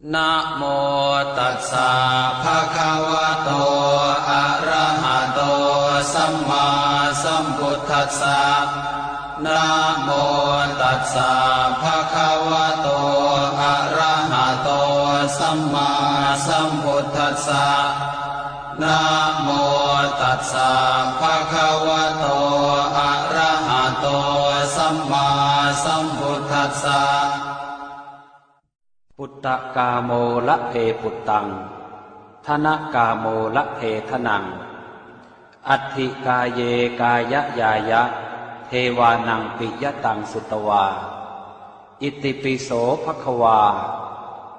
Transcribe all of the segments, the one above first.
นะโมตัสสะภะคะวะโตอะระหะโตสัมมาสัมพุทธัสสะนะโมตัสสะภะคะวะโตอะระหะโตสัมมาสัมพุทธัสสะนะโมตัสสะภะคะวะโตอะระหะโตสัมมาสัมพุทธัสสะปุตตะกาโมละเพปุตตังธนกาโมละเพทนังอัตถิกายเยกายะยายะเทวานังปิยตังสุตวาอิติปิโสภควา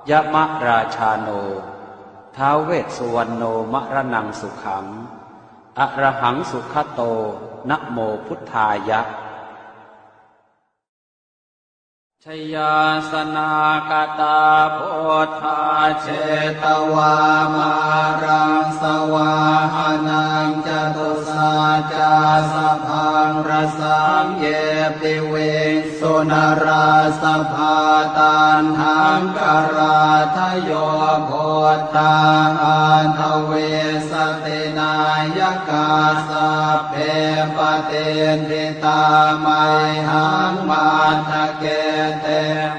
ยะมะราชาโนท้าวเวสสุวรรณโนมะระนังสุขังอะระหังสุขโตนะโมพุทธายะชยาสนากตาโพธาเชตวามารังสวาหานังจตุสาจาสพังรสังเยปิเวสุนราสภาตันหังกราทโยโพธาอันทเวสตินายกาสเพปเตนทิตาไมหังมาทะเกเต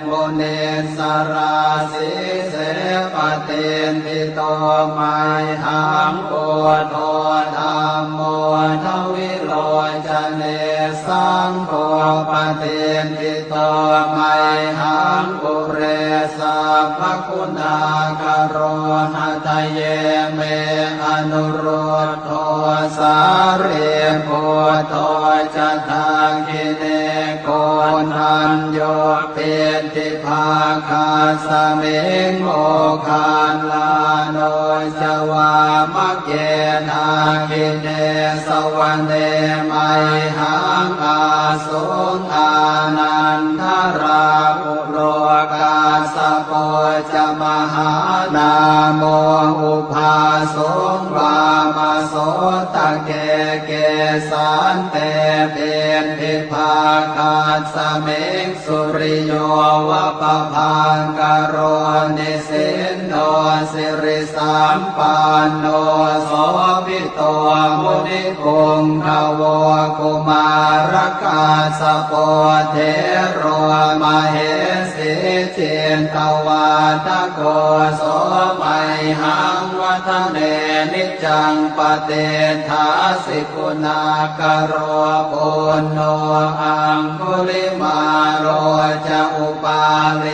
โมเนสราสิเสปเตนทิโตไมหังโอโทธัมโมทวิโรจเนสังโฆปเตนทิโตไมหังปุเรสัพพคุณากโรหะทะเยเมอนุโรธโทสาเรโพโทจะทังคิเนโกนันโยเปติภาคาสเมงโมคานลาโนจวามะเกนาคิเนสวรรเนมัยหังอาสุงอานันทราอุโรกาสโปจะมหานาโมอุภาสงวามาโสตะเกเกสันเตเป็นทิภาคาสเมงสุริโยวะปะพังกโรนิสินโนสิริสัมปันโนโสภิโตมุนิพงขโวกุมารกาสโปเทโรมเหสิเจนตวาทโกโสมัยหังวัฒเนนิจังปเตถาสิกุณากโรปุณโนอังคุลิมาโรจะอุปาเล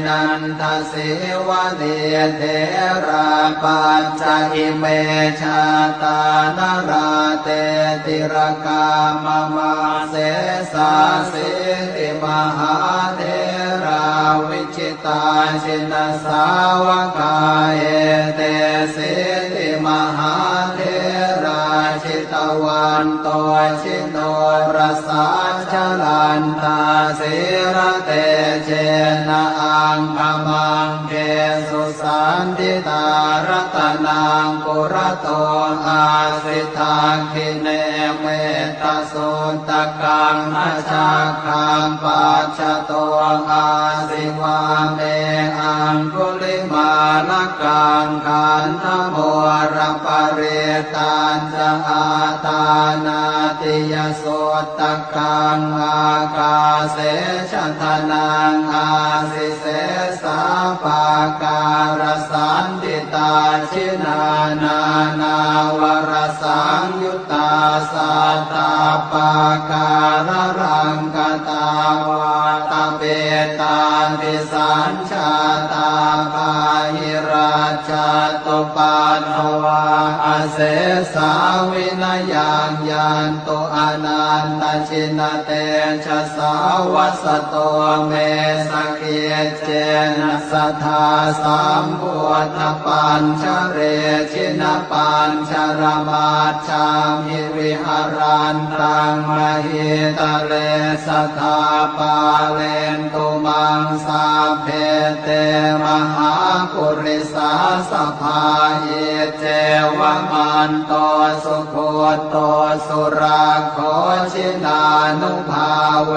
นันทสิวะเดเทราปัญจอิเมชาตานราเตติรกามมาเสสาสิติมหาเทราวิชิตาชินสาวกาเอเตสิติมหาเทราชิตวันโตชิโนรสาชลันตาสิระเตเจนะอังคมังเกสุสันติตารัตนังปุระโตอาสิทาคิเนเมตสุตกังอาชาคังปัจจโตอาสิวาเมอังคุลิมาลกังขันธโมระปะเรตันจะอาตานาติยสุตกังอากาเสชทนังอาสิเสสาปาการสันติตาชินานานาวรสังยุตตาสัตตาปาการรังกตาวาตาเปตาติสัญชาตาภาหิราชาตุปันภวาอาเสสาวินยังยันตุอนันตชินเตชะสาวัสโตเมสเกียเจนะสัทธาสัมพุทธปัญชเรชินปัญชรมาชามิวิหารันตังมหิตะเลสัทธาปาเลนตุมังสาเพเตมหาปุริสาสภาเยเจวมันโตสุโคโตสุราโค โคชินานุภาเว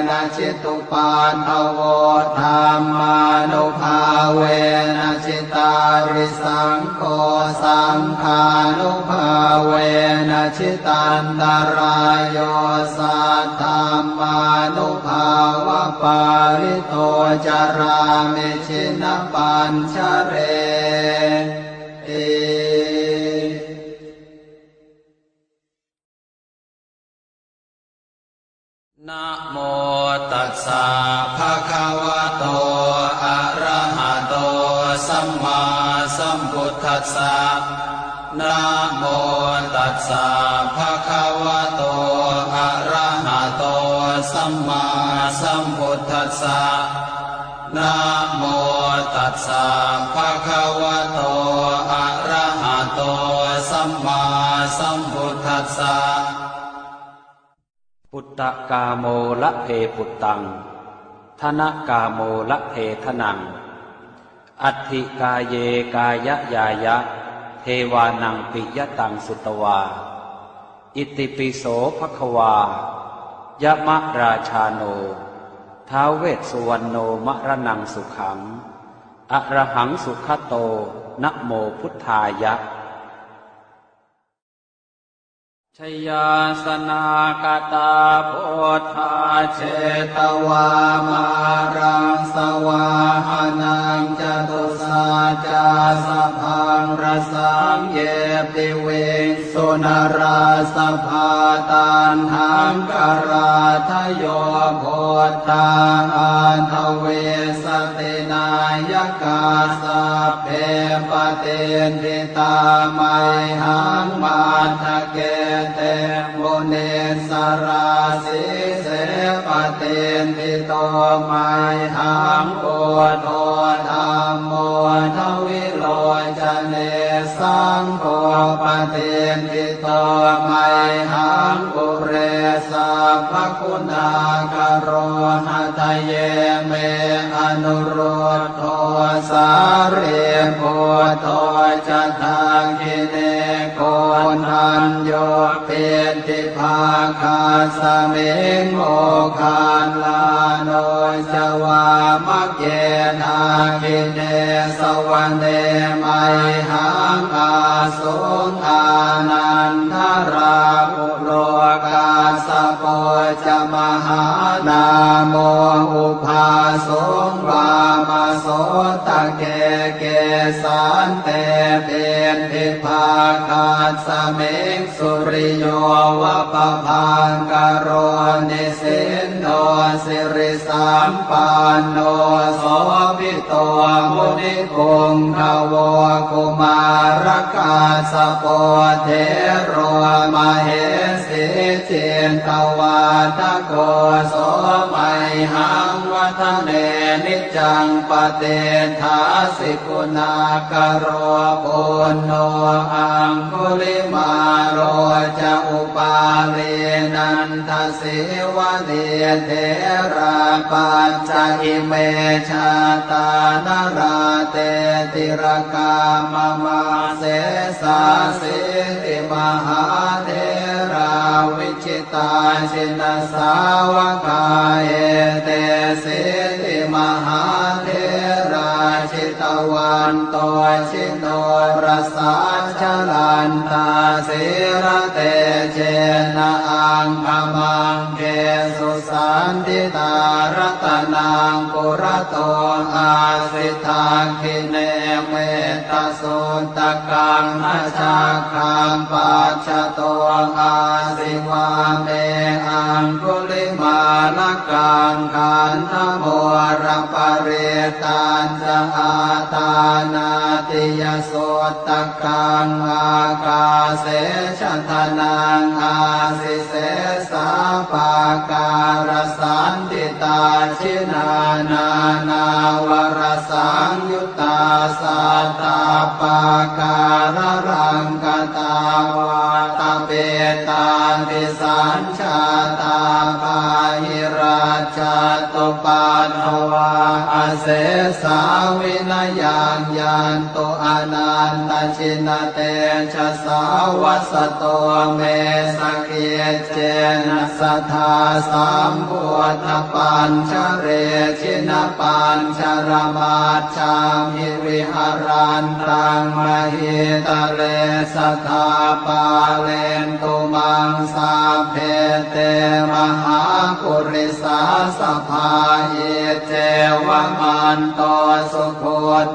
นะชิตุปันทโวธรรมานุภาเวนะชิตาริสังโฆสังฆานุภาเวนะชิตันตรายโยสัทธัมมานุภาวะปาริโตจารามิชินปัญชเรนะโมตัสสะภะคะวะโตอะระหะโตสัมมาสัมพุทธัสสะนะโมตัสสะภะคะวะโตอะระหะโตสัมมาสัมพุทธัสสะนะโมตัสสะภะคะวะโตอะระหะโตสัมมาสัมพุทธัสสะปุตตะกาโมละเพปุตตังธนกาโมละเพทนังอัตถิกาเยกายะยายะเทวานังปิยตังสุตวาอิติปิโสภควายะมะราชาโนท้าวเวสสุวรรณโนมะระนังสุขังอะระหังสุขโตนะโมพุทธายะชยาสนากตาโพธาเชตวามารังสวาหานังจตุสาจาสพังรสังเยปิเวสุนราสภาตันหังกราทโยโพธาอันทเวสตินายกาสัพเพปเตนทิตาไมหังมาทะเกเตมุเนสราสิเสปเตนทิโตไมหังโอโทธัมโมทวิโลจเนสังโฆปเตนทิโตไมหังปุเรสัพพคุณากโรหะทะเยเมอนุโรธโทสาเรโพโทจะทาคิเนโกนันโยเปติภาคาสเมงโมคานลาโนจวามะเกนาคิเนสวรรเนไมหังอาสุงอานันทราปุโรกาสโปจะมหานาโมอุภาสุงวามโสตะเกเกสันเตเป็นทิภาคาสเมงสุริโยวะปะพังกโรนิสินโนสิริสัมปันโนโสภิโตมุนิคุงขโวกุมารกาสโปเทโรมเหสิเจนตวาทโกโสไมหังวัฒเนนิจังปเตทาสิกุณากโรปุณโนอังคุลิมาโรจะอุปาเลนันทสิวะเดเทราปัญจอิเมชาตานราเตติรกามมาเสสาสิติมหาเทราวิชิตาชินสาวกาเอเตสิติมหาเทราชิตวันโตชิโนรสาชลันตาสิรเตเจนะอังคมังเกสุสันติตารัตนังปุระโตอาสิทาคิเนเมตสุตตะกังอาชาคังปัจจโตอาสิวาเมอังคุลิมาลกังขันธโมรปเรตันจะอาตานาติยโสตะกังอากาเสชะทนังอาสิเสสาปาการสันติตาชินานานาวรสังยุตตาสัตตาปาการรังกตาวาตเปตาติสัญชาตาภาหิราชตุปาทวา อาเสสาวินายังยันตุอนันตชินเตชะสาวัสโตเมสเกเจนะสัทธาสัมพุทธปัญชเรชินปัญชรมาชามิวิหารันตังมหิตะเลสัทธาปาเลนตุมังสาเพเตมหาปุริสาสภาเอเจวะมันโตสุโค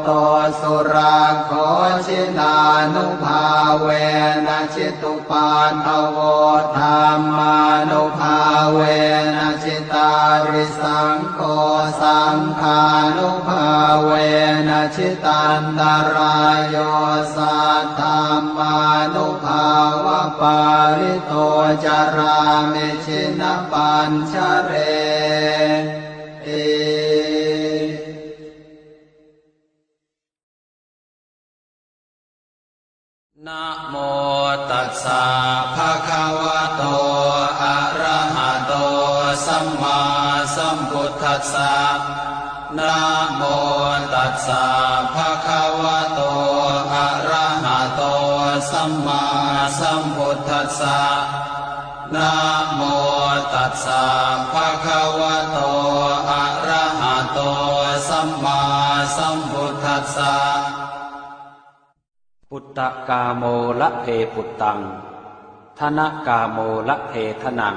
โตสุราโคชินานุภาเวนะชิตุปาทโวธรรมานุภาเวนะชิตาริสังโฆสังฆานุภาเวนะชิตันตรายโยสัทธรรมานุภาวะปาริโตจารามิชินปัญชเรนะโมตัสสะภะคะวะโตอะระหะโตสัมมาสัมพุทธัสสะนะโมตัสสะภะคะวะโตอะระหะโตสัมมาสัมพุทธัสสะนะโมตัสสะภะคะวะโตอะระหะโตสัมมาสัมพุทธัสสะปุตตะกาโมละเพปุตตังธนกาโมละเพทนัง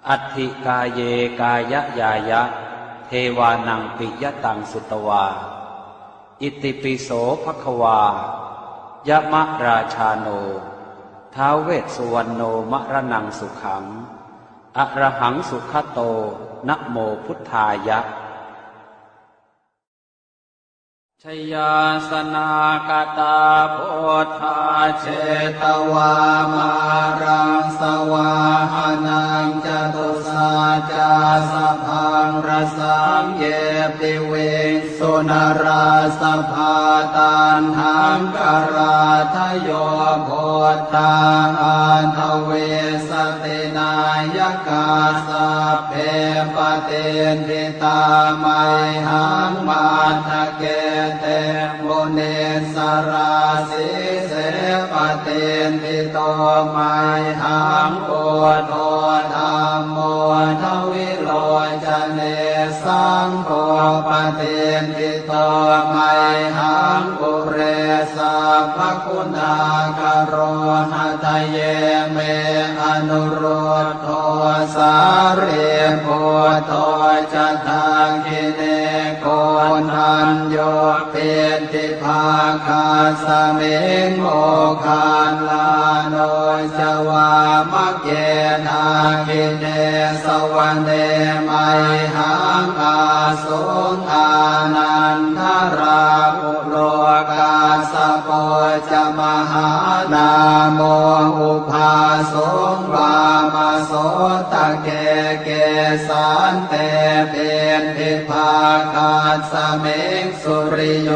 อัตถิกาเยกายยายะเทวานังปิยตังสุตวาอิติปิโสภควายะมะราชาโนท้าวเวสสุวรรณโนมะระนังสุขังอะระหังสุขโตนะโมพุทธายะชยาสนากตาโพธาเชตวามารังสวาหานังจตุสาจาสพังรสังเยปิเวสุนราสภาตันหังกราทโยโพธาอันทเวสตินายกาสัพเพปเตนทิตาไมหังมาทะเกเตมุนิสราสิเสปเตนทิโตไมหังโพโธธัมโมทวิโลจเนสังโฆปเตนทิโตไมหังปุเรสัพพคุณากโรหะทะเยเมอนุโรธโทสาเรโพโตจะทาคิเนโกนัญโยเปติภาคาสเมงโมคานลาโนจวามะเกนาคิเนสวรรเนไมหังอาสุงอานันทราภุโลกาสโปจะมหานาโมอุภาสงวามาโสตะเกเกสันเตเป็นทิภาคาสเมงสุริโย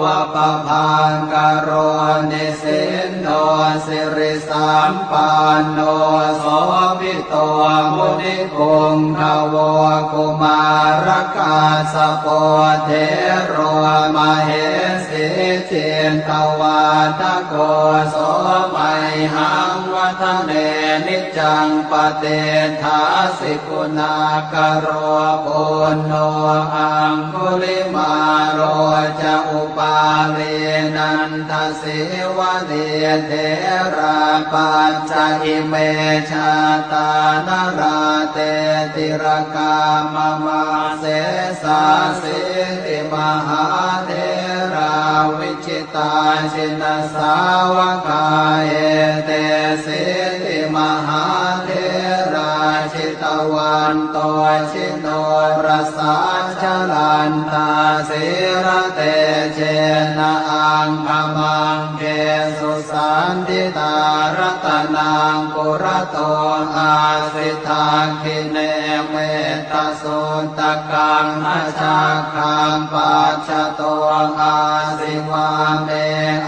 วะปะพังกโรนิสินโนสิริสัมปันโนโสภิโตมุนิคุงทวกุมารกาสโปเทโรมเหสิเจนตวาทโกโสไมหังวัฒเนนิจังปเตทาสิกุณากโรปุณโนอังคุลิมาโรจะอุปาลีนันทสิวะเดเทราปัญจอิเมชาตานราเตติรกามมาเสสาสิติมหาเทราวิจิตาชินสาวกาเอเตสิติมหาเทราชิตวันโตชิโนรสาชลันตาสิระเตเจนะอังคมังเกสุสันติตารัตนังปุระโตอาสิทาคิเนเมตสุตกังอาชาคังปัจจโตอาสิวาเม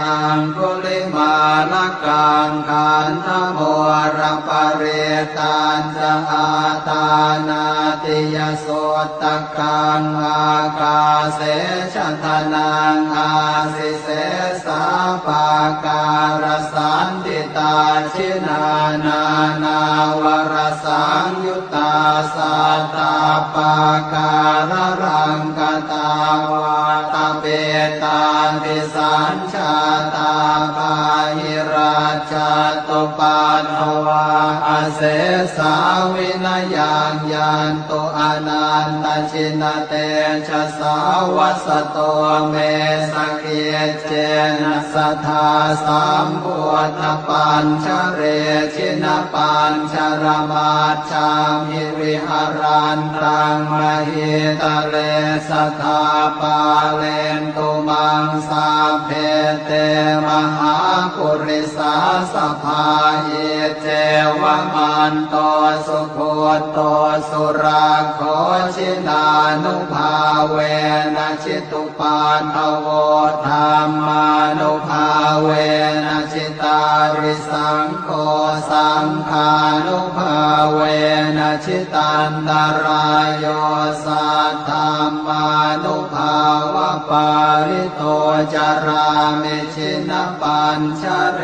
อังคุลิมา ลกังขันธโมรปเรตันจะอาตานาติยโสตกังอากาเสชทนังอาสิเสสาปาการสันติตาชินานานาวรสังยุตตาสัตตาปาการรังกตาวาตาเปตาติสัญชาตาปาหิราชตุปันภวาอเสสาวินยังยันตุอนันตชินเตชะสาวัสโตเมสเกเจนะสัทธาสัมพุทธปัญชเรชินปัญชรมาชามิวิหารันตังมหิตะเลสัทธาปาเลนตุมังสาเพเตมหาปุริสาสภาเยเจวมันโตสุโคโตสุราโคชินานุภาเวนะชิตุปาทโวธรรมานุภาเวนะชิตาริสังโฆสังฆานุภาเวนะชิตันตรายโยสัทธามานุภาวะปาริโตจารามิชินปัญชเร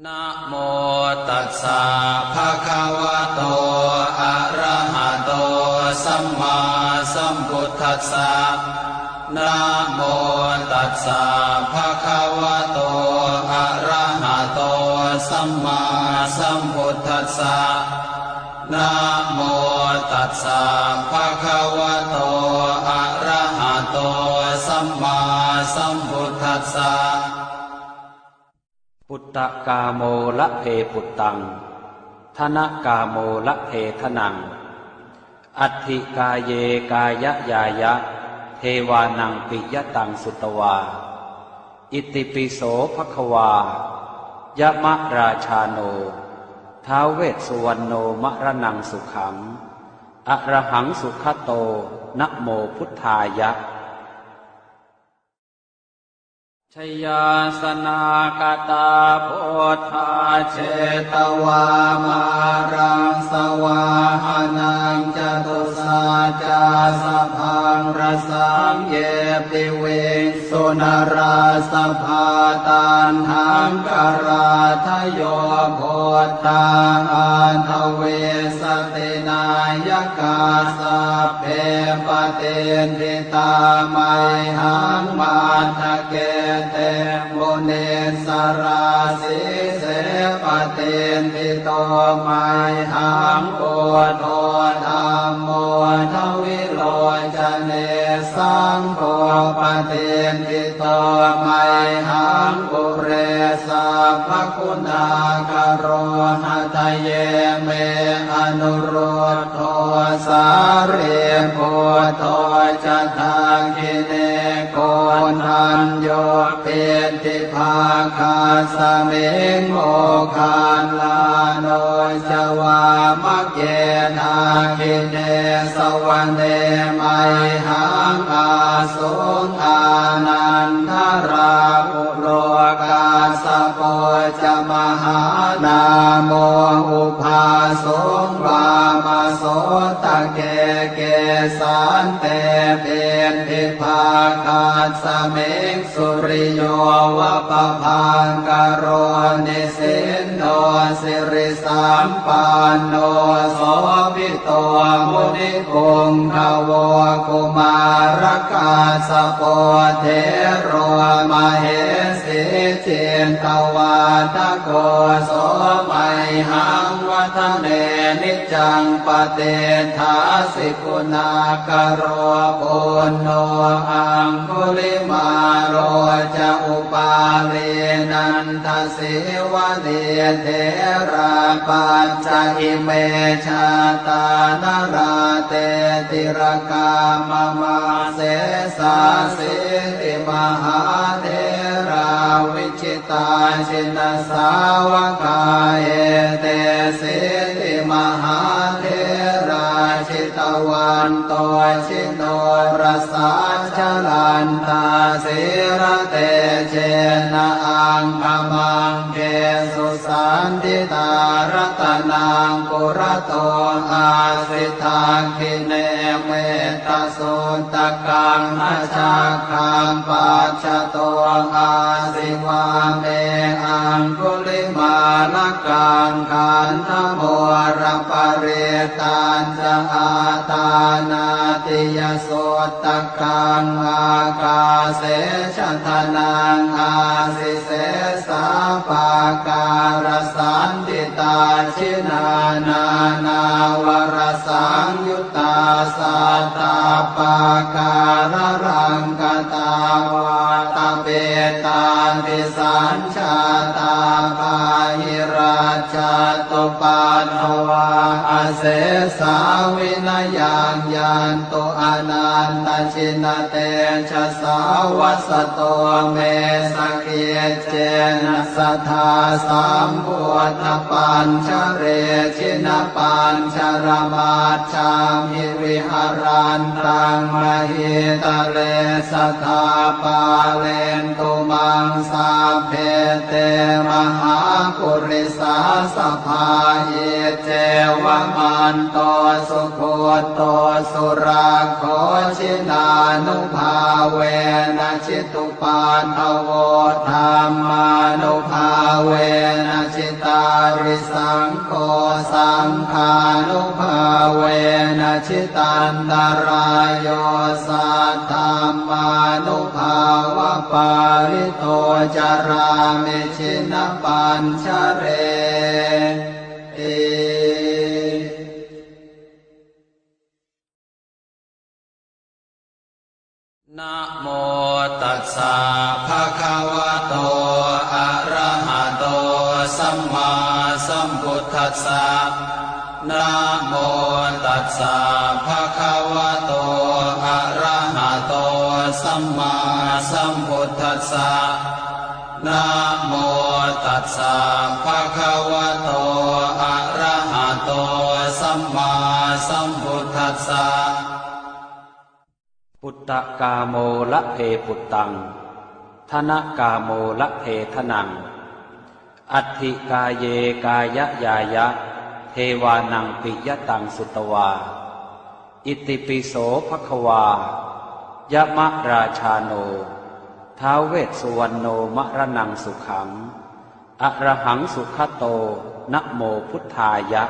นะโมตัสสะภะคะวะโตอะระหะโตสัมมาสัมพุทธัสสะนะโมตัสสะภะคะวะโตอะระหะโตสัมมาสัมพุทธัสสะนะโมตัสสะภะคะวะโตอะระหะโตสัมมาสัมพุทธัสสะปุตตะกาโมละเพปุตตังธนกาโมละเพทนังอัตถิกายเยกายะยายะเทวานังปิยตังสุตวาอิติปิโสภควายะมะราชาโนท้าวเวสสุวรรณโนมะระนังสุขังอะระหังสุขโตนะโมพุทธายะชยาสนากตาโพธาเชตวามารังสวาหานังจตุสัจจาสัพพังรสังเยปิเวสุนราสภาตันหังกราทโยโพธาอันทเวสตินายกาสัพเพปเตนทิตาไมหังมาทะเกเตโมเนสราสิเสปเตนทิโตไมหังโอโทธัมโมทวิโรจเนสังโฆปเตนทิโตไมหังปุเรสัพพคุณากโรหะทะเยเมอนุโรธโทสาเรโพโทจะทังคิเนโกนันโยเปติภาคาสเมงโมคานลาโนจวามะเกนาคิเนสวรรเนไมหังอาสุงอานันทราภุโรกาสโปจะมหานาโมอุภาสงวามโสตะเกเกสันเตเป็นทิภาคาสเมงสุริโยวะปะพังกโรนิสินโนสิริสัมปันโนโสภิโตมุนิพงขโวกุมารกาสโปเทโรมเหสิเจนตวาทโกโสมัยหังวัฒเนนิจังปเตถาสิกุณากโรปุณโนอังคุลิมาโรจะอุปาเลนันทสิวะเดเทราปัญจอิเมชาตานาราเตติรกามมาเสสาสิติมหาเทราวิชิตาชินสาวกาเอเตสิติมหาเทราชิต วันโตชิโนรสาชลันตาสิระเตเจนะอังคมังเกสุสันติตารตนังปุระโตอาสิทาคิเนเมตสุตกังอาชาคังปัจจโตอาสิวาเมอังคุลิมาลกังขันธโมรปเรตัญจะอาตานาติยโสตกังอากาเสชทนังอาสิเสสาปาการสันติตาชินานานาวรสังยุตตาสัตตาปาการรังกตาวาตาเปตาติสัญชาตาภาหิราชาตุปันภวาอาเสสาวินยังยันตุอนันตชินเตชะสาวัสโตเมสเกียเจนะสัทธาสัมพุทธปัญชเรชินปัญชรมาชามิวิหารันตังมหิตะเลสัทธาปาเลนตุมังสาเพเตมหาปุริสาสภาหิเจวมันโตสุโคโตสุราโคชินานุภาเวนะชิตุปานทโวธรรมานุภาเวนะชิตาริสังโฆสังฆานุภาเวนะชิตันตรายโยสัทธัมมานุภาวะปาริโตจารามิชินปัญชเรนะโมตัสสะภะคะวะโตอะระหะโตสัมมาสัมพุทธัสสะนะโมตัสสะภะคะวะโตอะระหะโตสัมมาสัมพุทธัสสะนะโมตัสสะภะคะวะโตอะระหะโตสัมมาสัมพุทธัสสะปุตตะกาโมละเพปุตตังธนกาโมละเพทนังอัตถิกาเยกายะยายะเทวานังปิยตังสุตวาอิติปิโสภควายะมะราชาโนท้าวเวสสุวรรณโนมะระนังสุขังอะระหังสุขโตนะโมพุทธายะ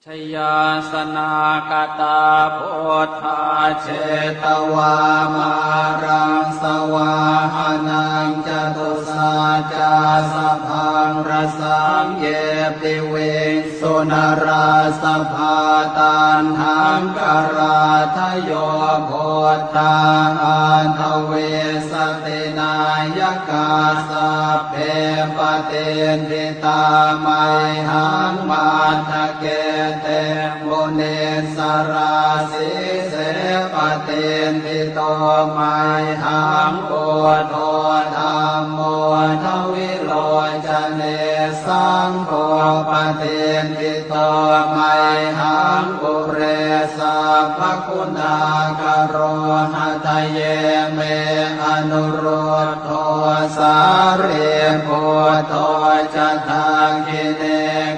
ชยาสนากตาโพธาเชตวามารังสวาหานังจตุสาจาสพังรสังเยปิเวสุนราสภาตันหังกราทโยโพธาอันทเวสตินายกาสัพเพปเตนทิตาไมหังมาทะเกเตมุเนสราสิเสปเตนทิโตไมหังโอโทธัมโมทวิโลจเนสังโฆปเตนทิโตไมหังปุเรสัพพคุณากโรหะทะเยเมอนุโรธโทสาเรโพโทจะทาคิเน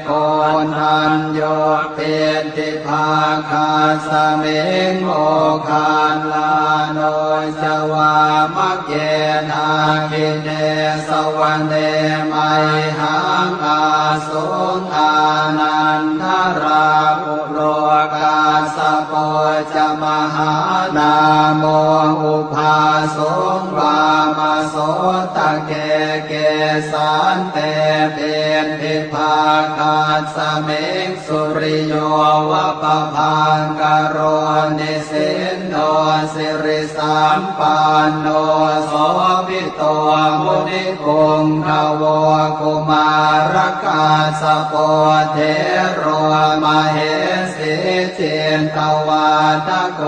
โกนันโยเปติภาคาสเมงโมคานลาโนจวามะเกนาคิเนสวรรเนไมหังอาสุงอานันทราปุโรกาสโปจะมหานาโมอุภาสุงวามโสตะเกเกสันเตเป็นทิภาคาสเมงสุริโยวะปะพังกโรนิสินโนสิริสัมปันโนโสภิโตมุนิคุงขโวกุมารกาสโปเทโรมเหสิเจนตวาทโก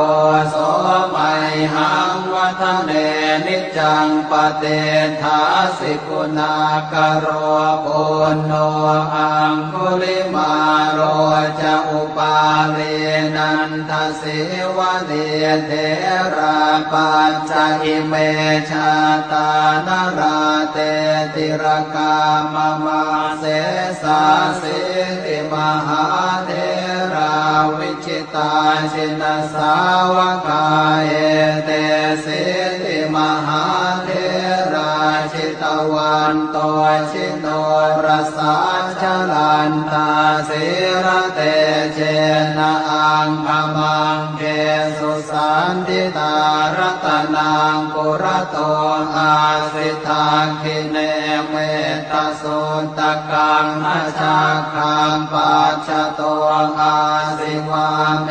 โสไมหังวัฒเนนิจังปเตทาสิกุณากโรปุณโนอังคุลิมาโรจะอุ เลนันทศิวะเดเทระปัญจอิเมชาตานราเตติรกามมาเสสาสิติมหาเทราวิชิตาชินสาวกาเอเตสิติมหาเทราชิตวันโตชิโนรสาชลันตาสิระเตเจนะอังคมังเกสุสันติตารัตนังปุระโตอาสิทาคิเนเมตสุตตะกังอาชาคังปัจจโตอาสิวาเม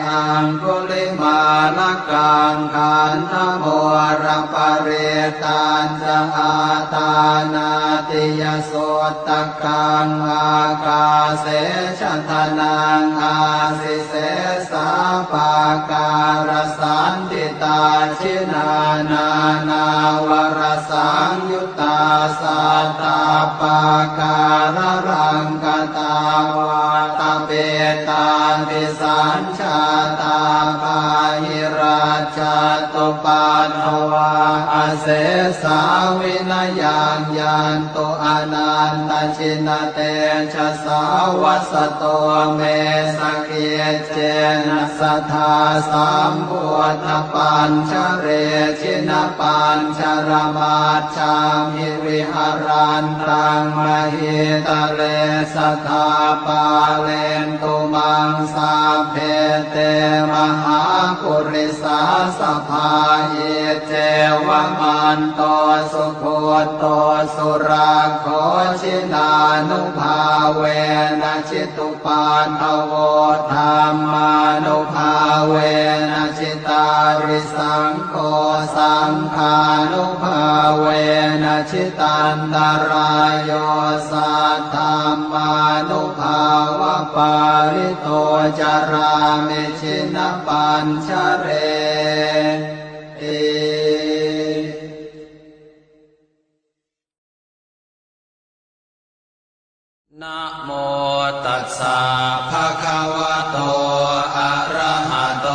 อังคุลิมาลกังขันธโมรปะเรตัญจะอาตานาติยสุตตะกังอากาเสชะทนังอาสิเสสาปาการสันติตาชินานานาวรสังยุตตาสัตตาปาการรังกตาวาตเปตาติสัญชาตาภาหิราชตุปันภวาอาเสสาวินยังยันตุอนันตชินเตชะสาวัสโตเมสเกเจนะสัทธาสัมพุทธปัญชเรชินปัญชรมาชามิวิหารันตังมหิตะเลสัทธาปาเลนตุมังสาเพเตมหาปุริสาสภาเยเจวมันโตสุโคโตสุราโคชินานุภาเวนะชิตุปานภโวธรรมานุภาเวนะชิตาริสังโฆสังฆานุภาเวนะชิตันตรายโยสัทธามานุภาวะปาริโตจารามิชินปัญชเรนะโมตัสสะภะคะวะโตอะระหะโต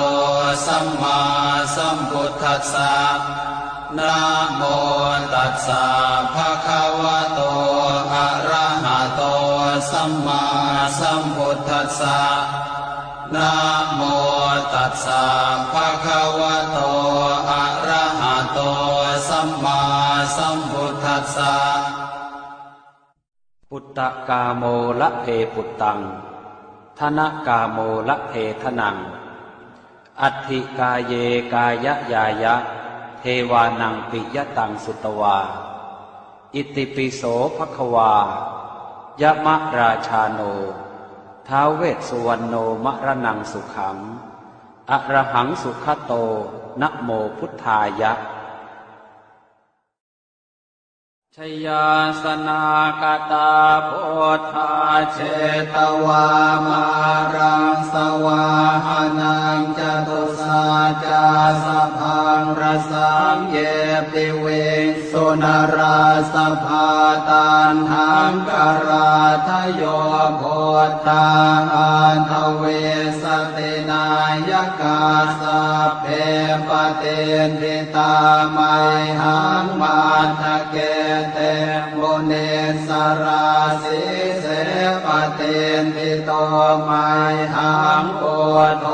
สัมมาสัมพุทธัสสะนะโมตัสสะภะคะวะโตอะระหะโตสัมมาสัมพุทธัสสะนะโมตัสสะภะคะวะโตอะระหะโตสัมมาสัมพุทธัสสะปุตตะกาโมละเพปุตตังธนกาโมละเพทนังอัตถิกาเยกายะยายะเทวานังปิยตังสุตวาอิติปิโสภควายะมะราชาโนท้าวเวสสุวรรณโนมะระนังสุขังอะระหังสุขโตนะโมพุทธายะชยาสนากตาโพธาเชตวามารังสวาหานังจตุสาจาสพังรสังเยปิเวสุนราสภาตันหังกราทโยโพธาอันทเวสตินายกาสัพเพปเตนทิตาไมหังมาทะเกเตมุเนสราสิเสปเตนทิโตไมหังโพโท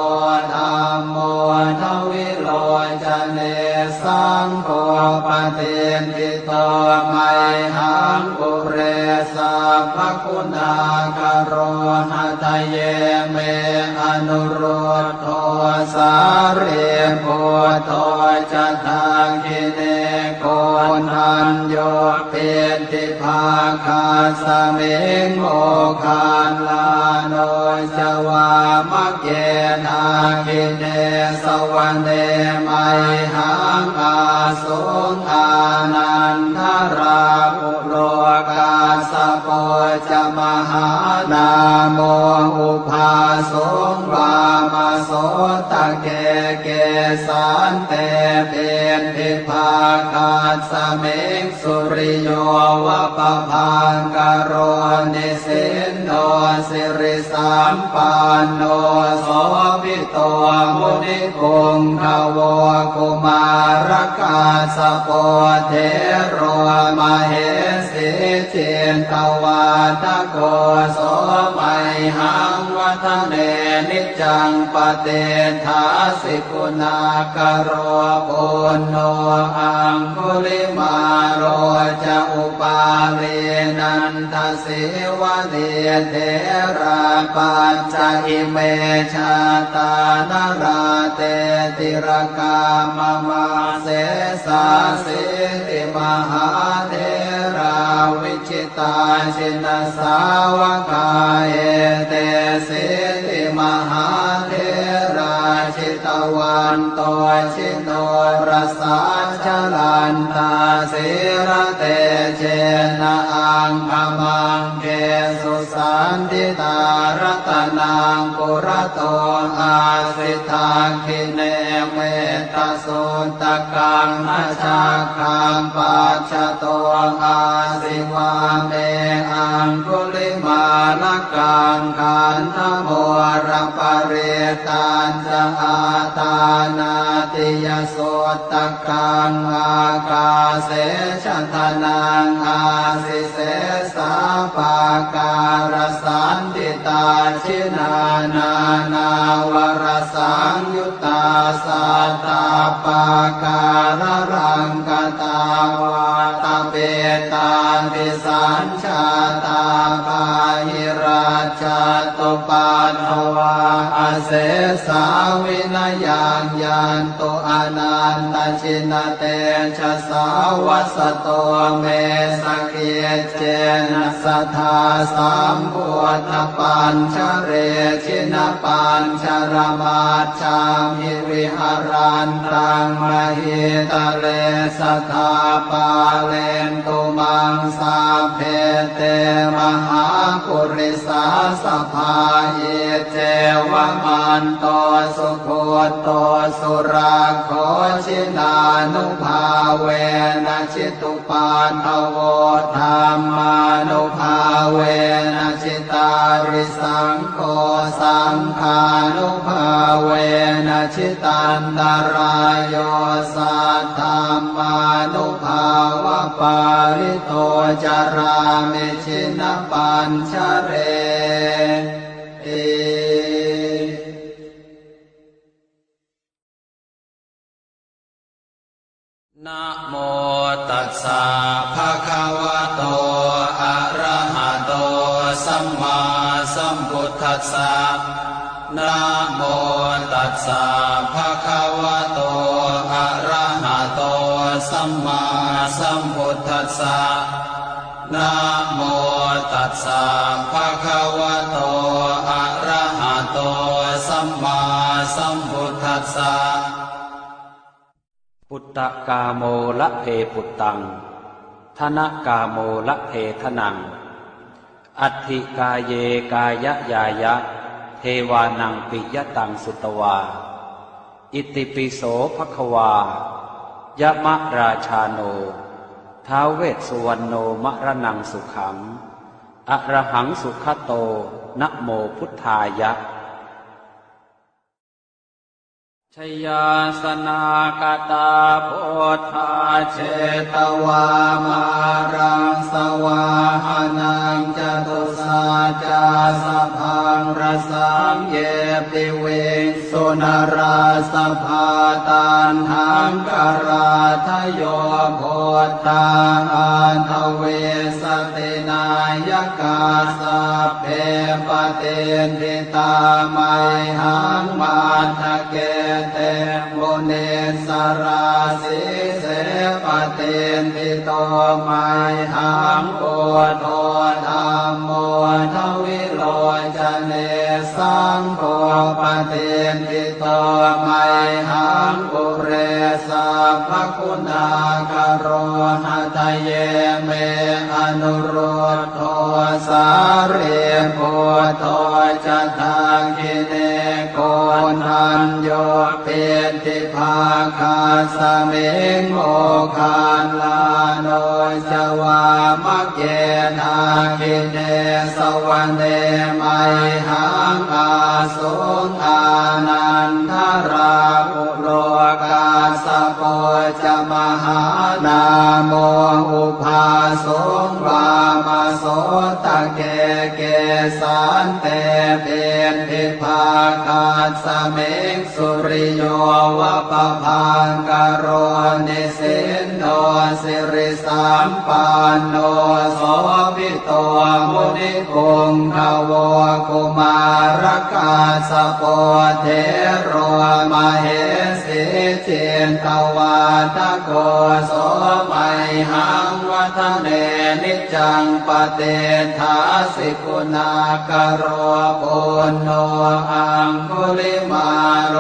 ธรรมโมทวิโลจเนสังโฆปเตนทิโตไมหังปุเรสัพพคุณากโรหะทะเยเมอนุโรธโทสาเรโพโทจะทาคิเนโกนัญโยเปติภาคาสเมงโมคานลาโนจวามะเกนาคิเนสวรรเนไมหังอาสุงอานันทราปุโลกาสโปจะมหานาโมอุภาสงวามาโสตะเกเกสันเตเป็นทิภาคาสเมงสุริโยวะปะพังกโรนิสินโน สิริสัมปันโนโสภิโตมุนิพงขโวกุมารกาสโปเทโรมเหสีเจนตวาทโกโสไมหังวัฒเนนิจังปเตถาสิกุณากโรปุณโนอังคุลิมาโรจะอุปาเวนันทสิวะเดเทราปัญจอิเมชาตานราเตติรกามมาเสสาสิติมหาเทราวิชิตาชินสาวกาเอเตสิติมหาเทราชิตวันโตชิโนรสาชลันตาสิระเตเชนะอังคมังเกสุสันติตารัตนังปุระโตอาสิทาคิเนเมตสุตกังอาชาคังปัจจโตอาสิวาเมอังคุลิมาลกังขันธโมรปเรตันจะอาตานาติยโสตกังอากาเสชทนังอาสิเสสาปาการสันติตาชินานานาวรสังยุตตาสัตตาปาการรังกตาวาตาเปตาติสัญชาตาปาหิราชตุปันภวาอเสสาวินยังยันตุอนันตชินเตชะสาวัสโตเมสเกเจนะสัทธาสัมพุทธปัญชเรชินปัญชรมาชามิวิหารันตังมหิตะเลสัทธาปาเลนตุมังสาเพเตมหาปุริสาสภาเยเจวมันโตสุโคโตสุราโคชินานุภาเวนะชิตุปาทโวธรรมานุภาเวนะชิตาริสังโฆสังฆานุภาเวนะชิตันตรายโยสัทธามานุภาวะปาริโตจารามิชินปัญชเรนะโมตัสสะภะคะวะโตอะระหะโตสัมมาสัมพุทธัสสะนะโมตัสสะภะคะวะโตอะระหะโตสัมมาสัมพุทธัสสะนะโมตัสสะภะคะวะโตอะระหะโตสัมมาสัมพุทธัสสะปุตตะกาโมละเพปุตตังธนกาโมละเพทนังอัตถิกายเยกายยายะเทวานังปิยตังสุตวาอิติปิโสภควายะมะราชาโนท้าวเวสสุวรรณโนมะระนังสุขังอะระหังสุขโตนะโมพุทธายะชยาสนากตาโพธาเชตวามารังสวาหานังจตุสาจาสพังรสังเยปิเวสุนราสภาตันหังกราทโยโพธาอันทเวสตินายกาสเพปเตนทิตาไมหังมาทะเกเตโมเนสราสิเสปเตนทิโตไมหังโอโทธรรมโมทวิโร จเนสังโฆปะเทนติโตไมหังปุเรสัพพคุณาคโรหะทะเยเมอนุรุตโทสาเรโพโทจะทังคิเนโกนันโยเปติภาคาสมิงโมคาลาโนจวามะเกนาคิเนสวะเนไมหังอาสุงอานันทราปุโรกาสโปจะมหานาโมอุภาสุงวามาโสตะเกเกสันเตเป็นทิภาคาสมิงสุริโยวะปะพังกโรนิสินโนสิริสัมปันโนโสภิโตมุนิพงขโวกุมารกาสโปเทโรมเหสิเจนตวาทโกโสมัยหังวัฒเนนิจังปเตถาสิกุณากโรปุณโนอังคุลิมาโร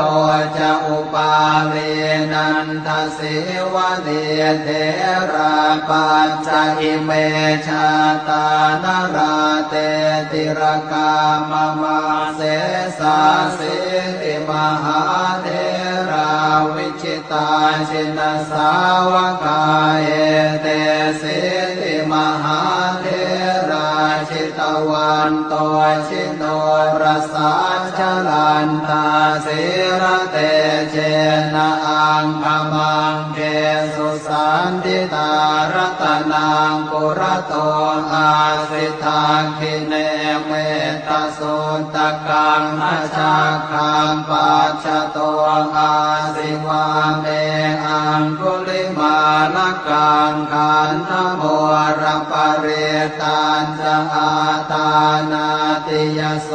จะอุปาเลนันทสิวะเดเทราปัญจอิเมชาตานราเตติรกามมาเสสาสิติมหาเทราวิชิตาชินสาวกาเอเตสิติมหาเทราชิตวันโตชิโนรสาชลันตาสิระเตเจนะอังคมังเกสุสันติตารัตนังปุระโตอาสิทาคิเนเมตสุตกังอาชาคังปัจจโตอาสิวาเมอังคุลิมาลกังขันธโมระปะเรตันจะอาตานาติยโส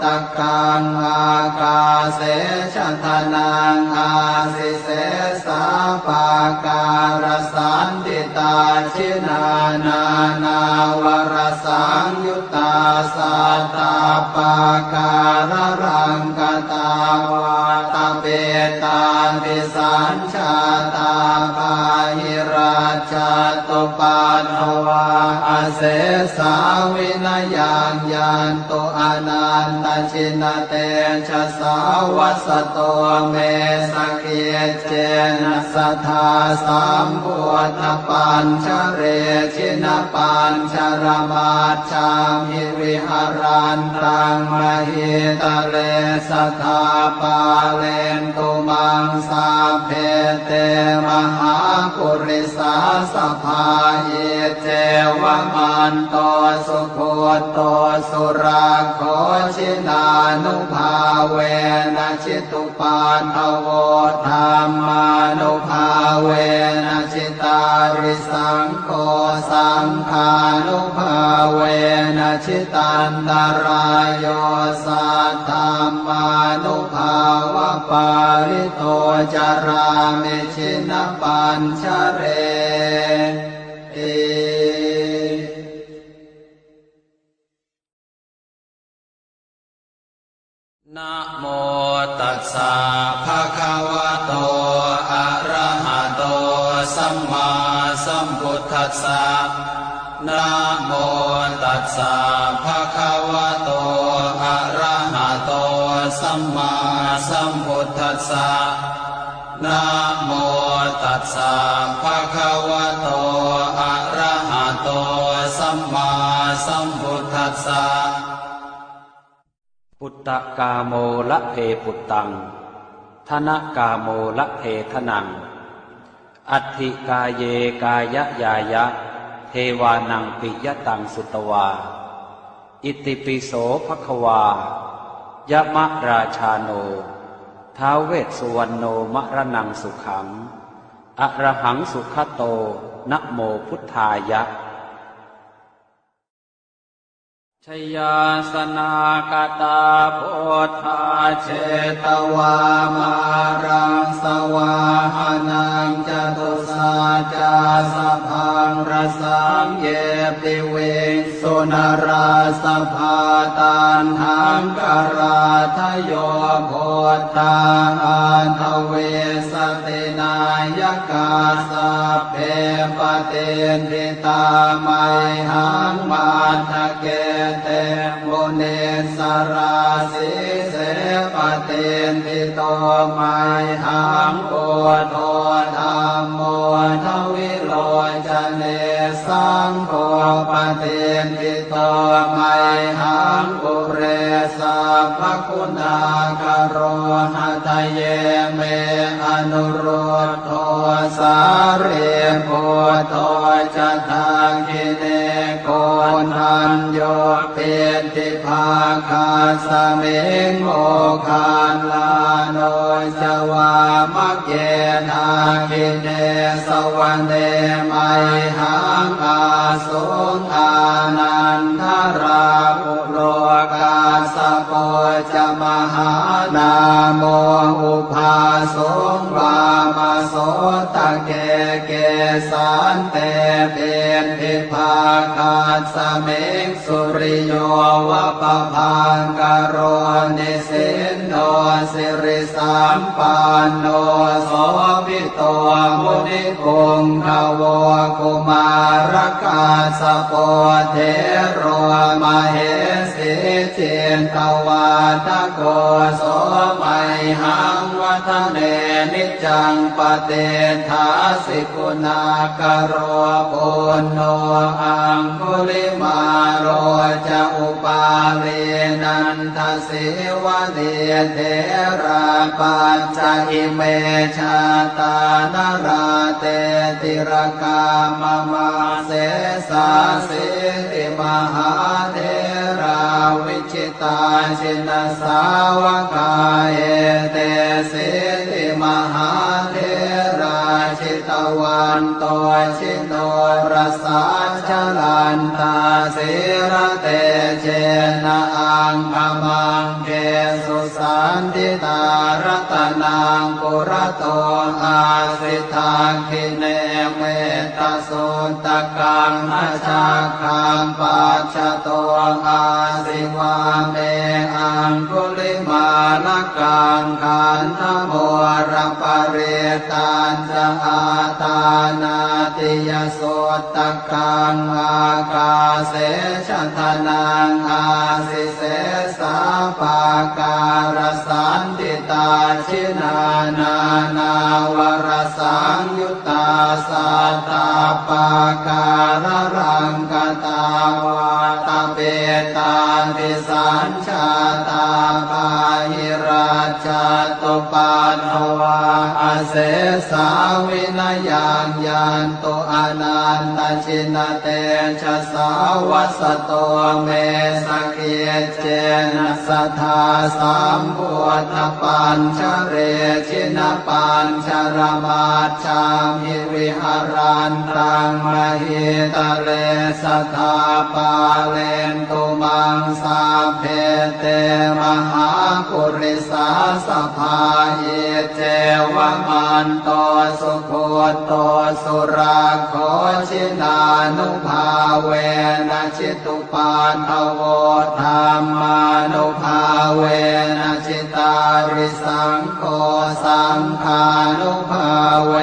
ตกังอากาเสชทนังอาสิเสสาปาการสันติตาชินานานาวรสังยุตตาสัตตาปาการรังกตาวาตาเปตาติสัญชาตาภาหิราชาตุปันภวาอาเสสาวินยังยันโตอนันตชินเตชะสาวัสโตเมสเกียเจนะสัทธาสัมพุทธปัญชเรชินปัญชรมาชามิวิหารันตังมหิตะเลสัทธาปาเลนตุมังสาเพเตมหาปุริสาสภาเยเจวมันโตสุโคโตสุราโคชินานุภาเวนะชิตุปานทโวธรรมานุภาเวนะชิตาริสังโฆสังฆานุภาเวนะชิตันตรายโยสัทธัมมานุภาวะปาริโตจารามิชินปัญชเรนะโมตัสสะภะคะวะโตอะระหะโตสัมมาสัมพุทธัสสะนะโมตัสสะภะคะวะโตอะระหะโตสัมมาสัมพุทธัสสะนะโมตัสสะภะคะวะโตอะระหะโตสัมมาสัมพุทธัสสะปุตตะกาโมละเพปุตตังธนกาโมละเพทนังอัตถิกาเยกายะยายะเทวานังปิยตังสุตวาอิติปิโสภควายะมะราชาโนท้าวเวสสุวรรณโนมะระนังสุขังอะระหังสุขโตนะโมพุทธายะ ชยาสนากตาโพธาเชตวามารังสวาหานังจตุสาจาสพังรสังเยปิเวสุนราสภาตันหังกราทโยโพธาอันทเวสตินายกาสัพเพปเตนทิตาไมหังมาทะเกเตมุเนสราสิเสปเตนทิโตไมหังโอโทธัมโมทวิโลจเนสังโฆปเตนทิโตไมหังปุเรสัพพคุณากโรหะทะเยเมอนุรุตโทสาเรโพโทจะทาคิเนโกนัญโยเปติภาคาสเมงโมคานลาโนจวามะเกนาคิเนสวรรเนไมหังอาสุงอานันทราปุโรกาสโปจะมหานาโมอุภาสุงวามโสตะเกเกสันเตเป็นทิภาคาสเมงสุริโยวะปะพังกโรนิสินโนสิริสัมปันโนโสภิโตมุนิคุงขโวกุมารกาสโปเทโรมเหสิเจนตวาทโกโสไมหังวัฒเนนิจังปเตทาสิกุณากโรปุณโนอังคุลิมาโรจะอุปาเลนันทสิวะเดเทราปัญจอิเมชาตานราเตติรกามมาเสสาสิติมหาเทราวิชิตาชินสาวกาเอเตสิติมหาเทราชิตวันโตชิโนรสาชลันตาสิระเตเจนะอังคมังเกสุสันติตารัตนังปุระโตอาสิทาคิเนเมตสุตตะกังอาชาคังปัจจโตอาสิวาเมอังคุลิมาลกังขันธโมระปะเรตันจะอาตานาติยโสตะกังอากาเสชะทนังอาสิเสสาปาการสันติตาชินานานาวรสังยุตตาสัตตาปาการรังกตาวาตเปตาติสัญชาตาภาหิราชตุปันภวาอาเสสาวินยังยันตุอนันตชินเตชะสาวัสโตเมสเกเจนะสัทธาสัมพุทธปัญชเรชินปัญชรมาชามิวิหารันตังมหิตะเลสัทธาปาเลนตุมังสาเพเตมหาปุริสาสภาเยเจวะมันโตสุโคโตสุราโคชินานุภาเวนะชิตุปานทโวธรรมานุภาเวนะชิตาริสังโฆสังฆานุภาเว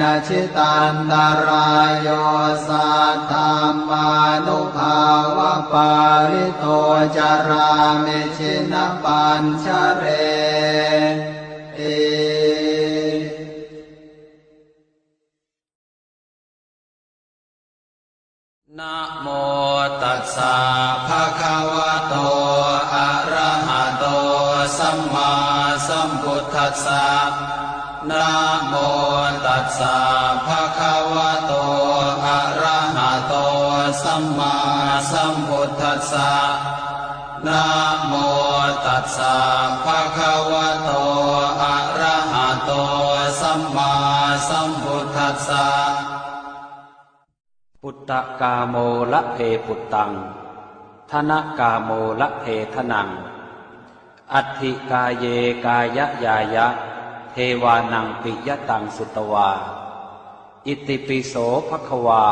นะชิตันตรายโยสัทธัมมานุภาวะปาริโตจารามิชินปัญชเรเอนะโมตัสสะภะคะวะโตอะระหะโตสัมมาสัมพุทธัสสะนะโมตัสสะภะคะวะโตอะระหะโตสัมมาสัมพุทธัสสะนะโมตัสสะภะคะวะโตอะระหะโตสัมมาสัมพุทธัสสะปุตตะกาโมละเพปุตตัง ธนกาโมละเพทนังอัตถิกาเยกายยายะเทวานังปิยตังสุตวาอิติปิโสภควา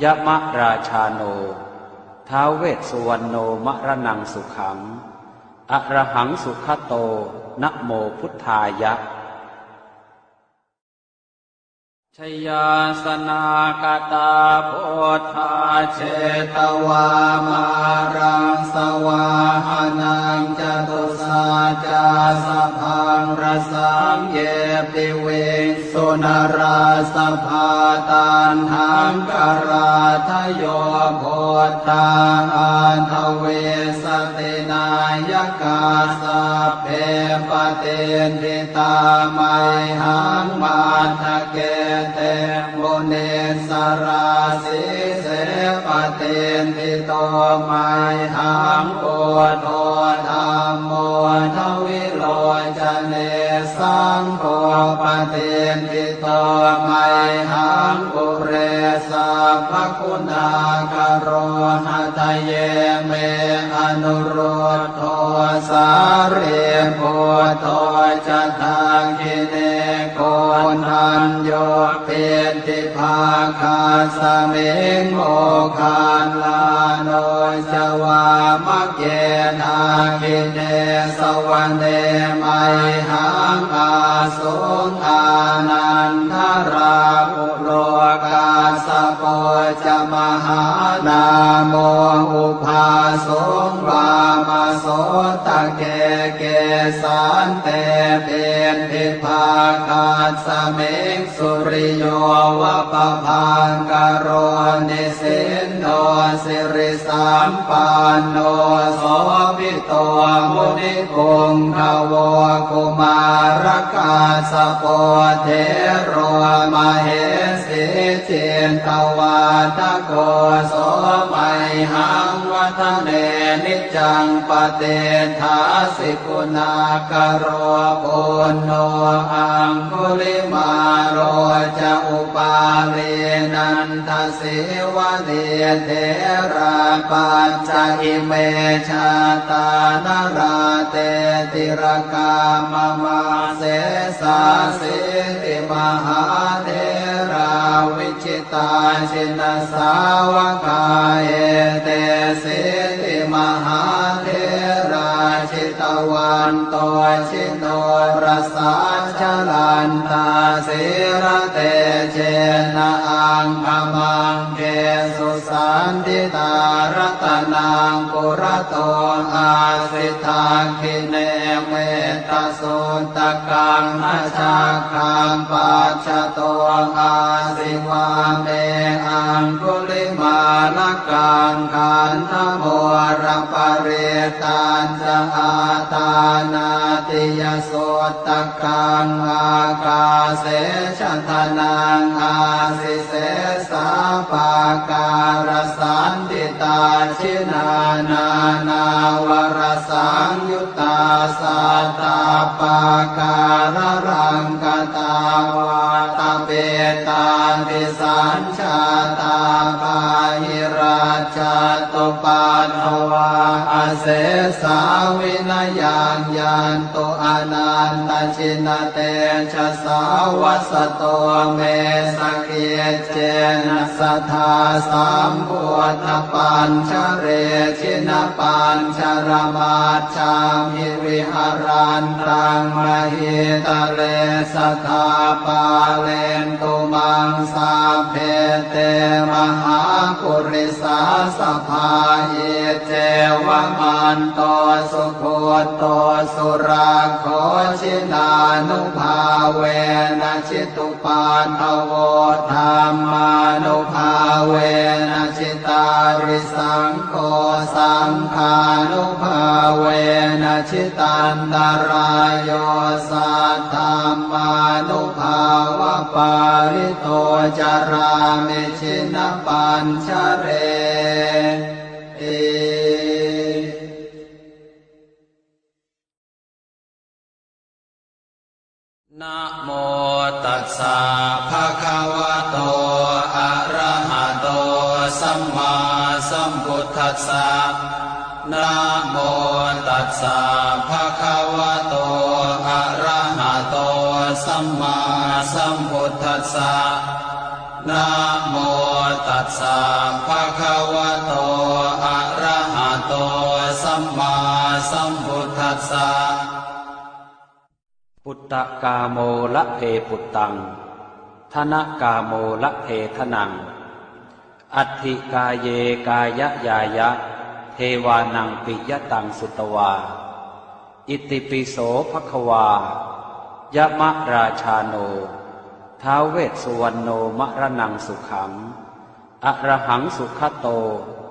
ยะมะราชาโนท้าวเวสสุวรรณโนมะระนังสุขังอะระหังสุขโตนะโมพุทธายะชยาสนากตาโพธาเชตวามารังสวาหานังจตุสาจาสพังรสังเยปิเวสุนราสภาตันหังกราทโยโพธาอันทเวสตินายกาสัพเพปเตนทิตาไมหังมาทะเกเตโมเนสราสิเสปเตนทิโตไมหังโกโทธรรมโมทวิโลจเนสังโฆปเตนทิโตไมหังปุเรสัพพคุณากโรหะทะเยเมอนุรุตโทสารีโพโทจะทาคิเนโกนัญโยเปติภาคาสมิงโมคานลาโนจวามะเกนาคิเนสวรรเนไมหังอาสุงอานันทราภุโลกาสโปจะมหานาโมอุภาสงวามาโสตะเกเกสันเตเป็นทิภาคาสมิงสุริโยวะปะพังกโรนิสินโนสิริสัมปันโนโสภิโตมุนิคุงขโวกุมารกาสโปเทโรมเหสีเจนตวาทโกโสไมหังวัฒเนนิจังปเตทาสิกุณากโรปุณโนอังคุลิมาโรจะอุปาลีนันทสิวะเดเทราปัญจอิเมชาตานราเตติรกามมาเสสาสิติมหาเทราวิชิตาชินสาวกาเอเตสิติมหาเทราชิตวันโตชิโนรสาชลันตาสิระเตเจนะอังคมังเกสุสันติตารัตนังปุระโตอาสิทาคิเนเมตสุตกังอาชาคังปัจจโตอาสิวาเมอังคุลิมาลกังขันธโมระปะเรตันจะอาตานาติยโสตกังอากาเสชทนังอาสิเสสาปาการสันติตาชินานานาวรสังยุตตาสัตตาปาการรังกตาวาตาเปตาติสัญชาตาปาหิราชตุปันภวาอเสสาวินยังยันตุอนันตชินเตชะสาวัสโตเมสเกเจนะสัทธาสัมพุทธปัญชเรชินปัญชรมาชามิวิหารันตังมหิตะเลสัทธาปาเลนตุมังสาเพเตมหาปุริสาสภาเยเจวะมันโตสุโคโตสุราโคชินานุภาเวนะชิตุปาทโวธรรมานุภาเวนะชิตาริสังโฆสังฆานุภาเวนะชิตันตรายโยสัทธามานุภาวะปาริโตจารามิชินปัญชเรนะโมตัสสะภะคะวะโตอะระหะโตสัมมาสัม พุทธัสสะนะโมตัสสะภะคะวะโตอะระหะโตสัมมาสัมพุทธัสสะนะโมตัสสะภะคะวะโตอะระหะโตสัมมาสัมพุทธัสสะปุตตะกาโมละเพปุตตังธนกาโมละเพทนังอัตถิกายเยกายะยายะเทวานังปิยตังสุตวาอิติปิโสภควายะมะราชาโนท้าวเวสสุวรรณโนมะระนังสุขังอะระหังสุขโต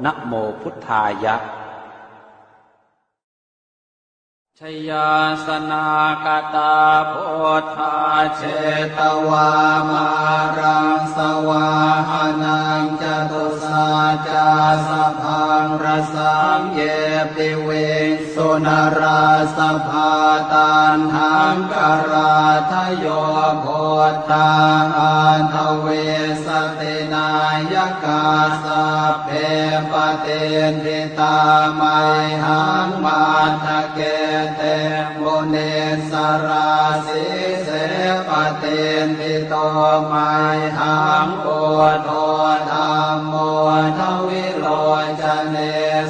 นะโมพุทธายะชยาสนากตาโพธาเชตวามารังสวาหานังจตุสาจาสพังรสังเยปิเวสุนราสภาตันหังกราทโยโพธาอันทเวสตินายกาสเพปเตนทิตาไมหังมาทะเกเตมุนิสราสิเสปเตนทิโตไมหังโอโทธัมโมทวิโรจเน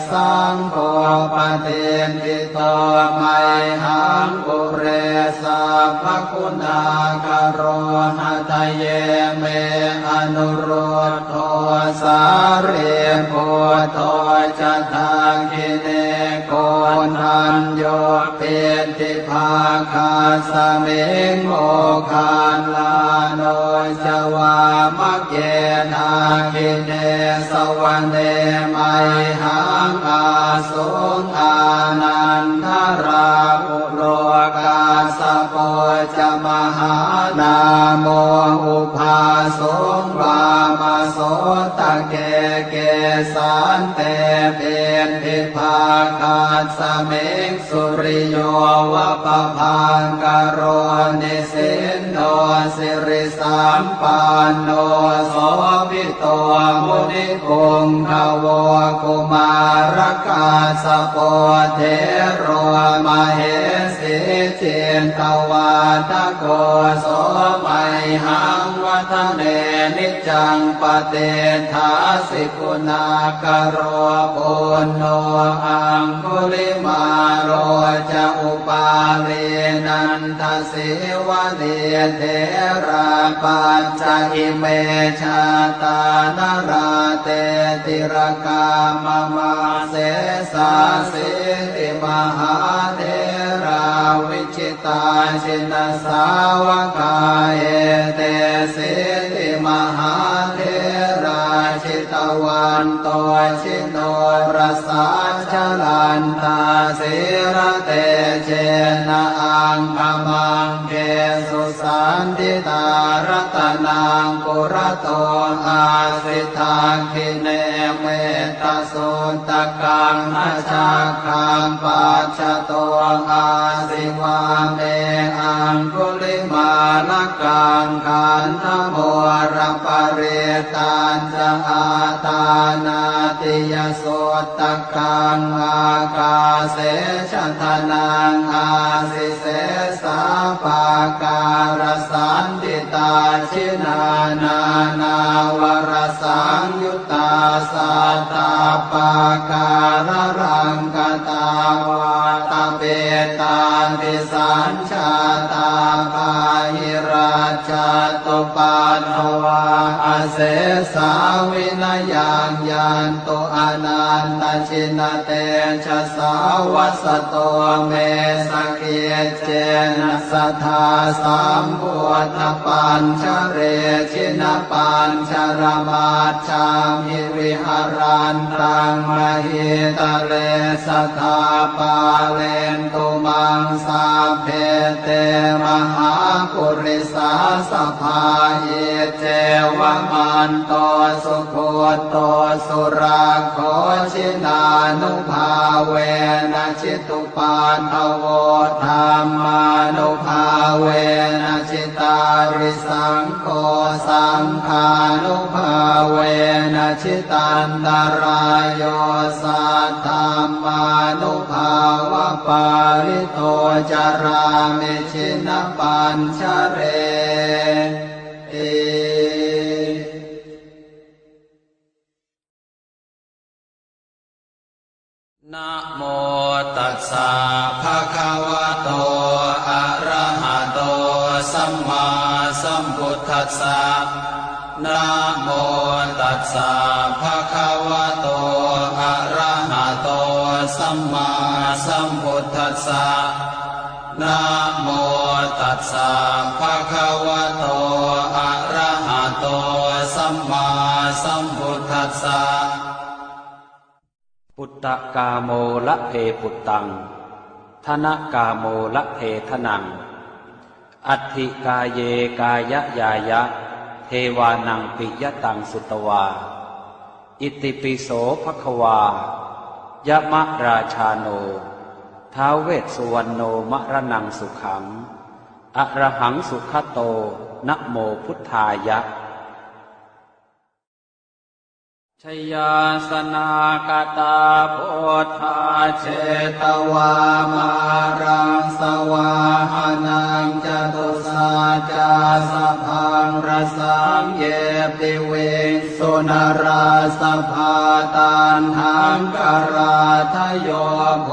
สังโฆปเตนทิโตไมหังปุเรสัพพคุณากโรหะทะเยเมอนุโรธโทสาเรโพโทจะทังคิเนโกนันโยเปติภาคาสเมงโมคาลาโนจวามะเกนาคิเนสวรรเนมัยหังอาสุงอานันทราอุโรกาสโปจะมหานาโมอุภาสงวามาโสตะเกเกสันเตเป็นทิภาคาสเมงสุริโยวะปะพังกโรนิสินโนสิริสัมปันโนโสภิโตมุนิพงขโวกุมารกาสโปเทโรมเหสิเจนตวาทโกโสมัยหังวัฒเนนิจังปเตถาสิกุณากโรปุณโนอังคุลิมาโรจะอุปาเรนันทสิวะเนเทราปัญจอิเมชาตานราเตติรกามมาเสสาสิติมหาเทราวิชิตาชินสาวกาเอเตสิติมหาเทราชิตวันโตชิโนรสาชลันตาสิระเตเจนะอังคมังเกสุสันติตารัตนังปุระโตอาสิทาคิเนเมตสุตกังอาชาคังปัจจโตอาสิวาเมอังคุลิมาลกังขันธโมระปะเรตันจะอาตานาติยสุตกังอากาเสชทนังอาสิเสสาปาการสันติตาชินานานาวรสังยุตตาสัตตาปาการรังกตาวาตาเปตาติสัญชาตาภาหิราชาตุปันภวาอาเสสาวินยังยันตุอนันตชินเตชะสาวัสโตเมสเกียเจนะสัทธาสัมพุทธปัญชเรชินปัญชรมาชามิวิหารันตังมหิตะเลสัทธาปาเลนตุมังสาเพเตมหาปุริสาสภาเยเจวมันโตสุโคโตสุราโคชินานุภาเวนะชิตุปานทโวธรรมานุภาเวนะชิตาริสังโฆสา สังฆานุภาเวนะชิตันตรายโยสัทธัมมานุภาวะปาริโตจารามิชินปัญชเรนะโมตัสสะภะคะวะโตอะระหะโตสัมมาสัมพุทธัสสะนะโมตัสสะภะคะวะโตอะระหะโตสัมมาสัมพุทธัสสะนะโมตัสสะภะคะวะโตอะระหะโตสัมมาสัมพุทธัสสะปุตตะกาโมละเพปุตตังธนกาโมละเพทนังอัตถิกาเยกายะยายะเทวานังปิยตังสุตวาอิติปิโสภควายะมะราชาโนท้าวเวสสุวรรณโนมะระนังสุขังอะระหังสุขโตนะโมพุทธายะชยาสนากตาโพธาเชตวามารังสวาหานังจตุสาจาสพังรสังเยปิเวสุนราสภาตันหังกราทโยโพ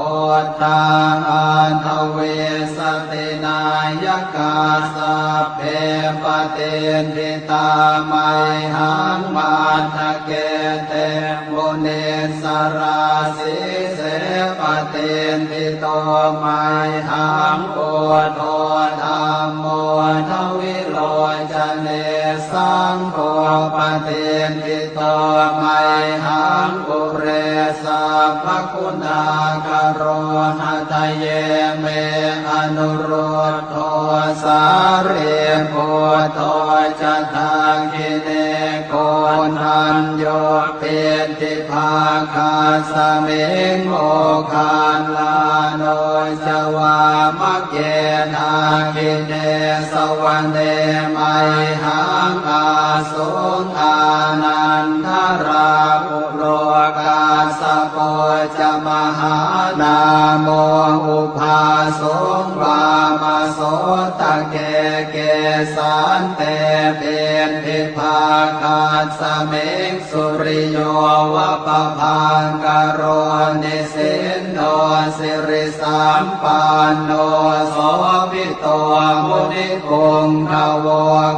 ธาอันทเวสตินายกาสัพเพปเตนทิตาไมหังมาทะเกเตมุเนสราสิเสปเตนทิโตไมหังโอโทธัมโมทวิโลจเนสังโฆปเตนทิโตไมหังปุเรสัพพคุณากโรหะทะเยเมอนุโรธโทสาเรโพโทจะทาคิเนโกนันโยเปติภาคาสเมงโมคานลาโนจวามะเกนาคิเนสวรรเนไมหังอาสุงอานันทราปุโรกาสโปจะมหานาโมอุภาสุงวามาโสตะเกเกสันเตเป็นทิภาคาสเมงสุริโยวะปะพังกโรนิสินโนสิริสัมปันโนโสภิโตมุนิคุงขโว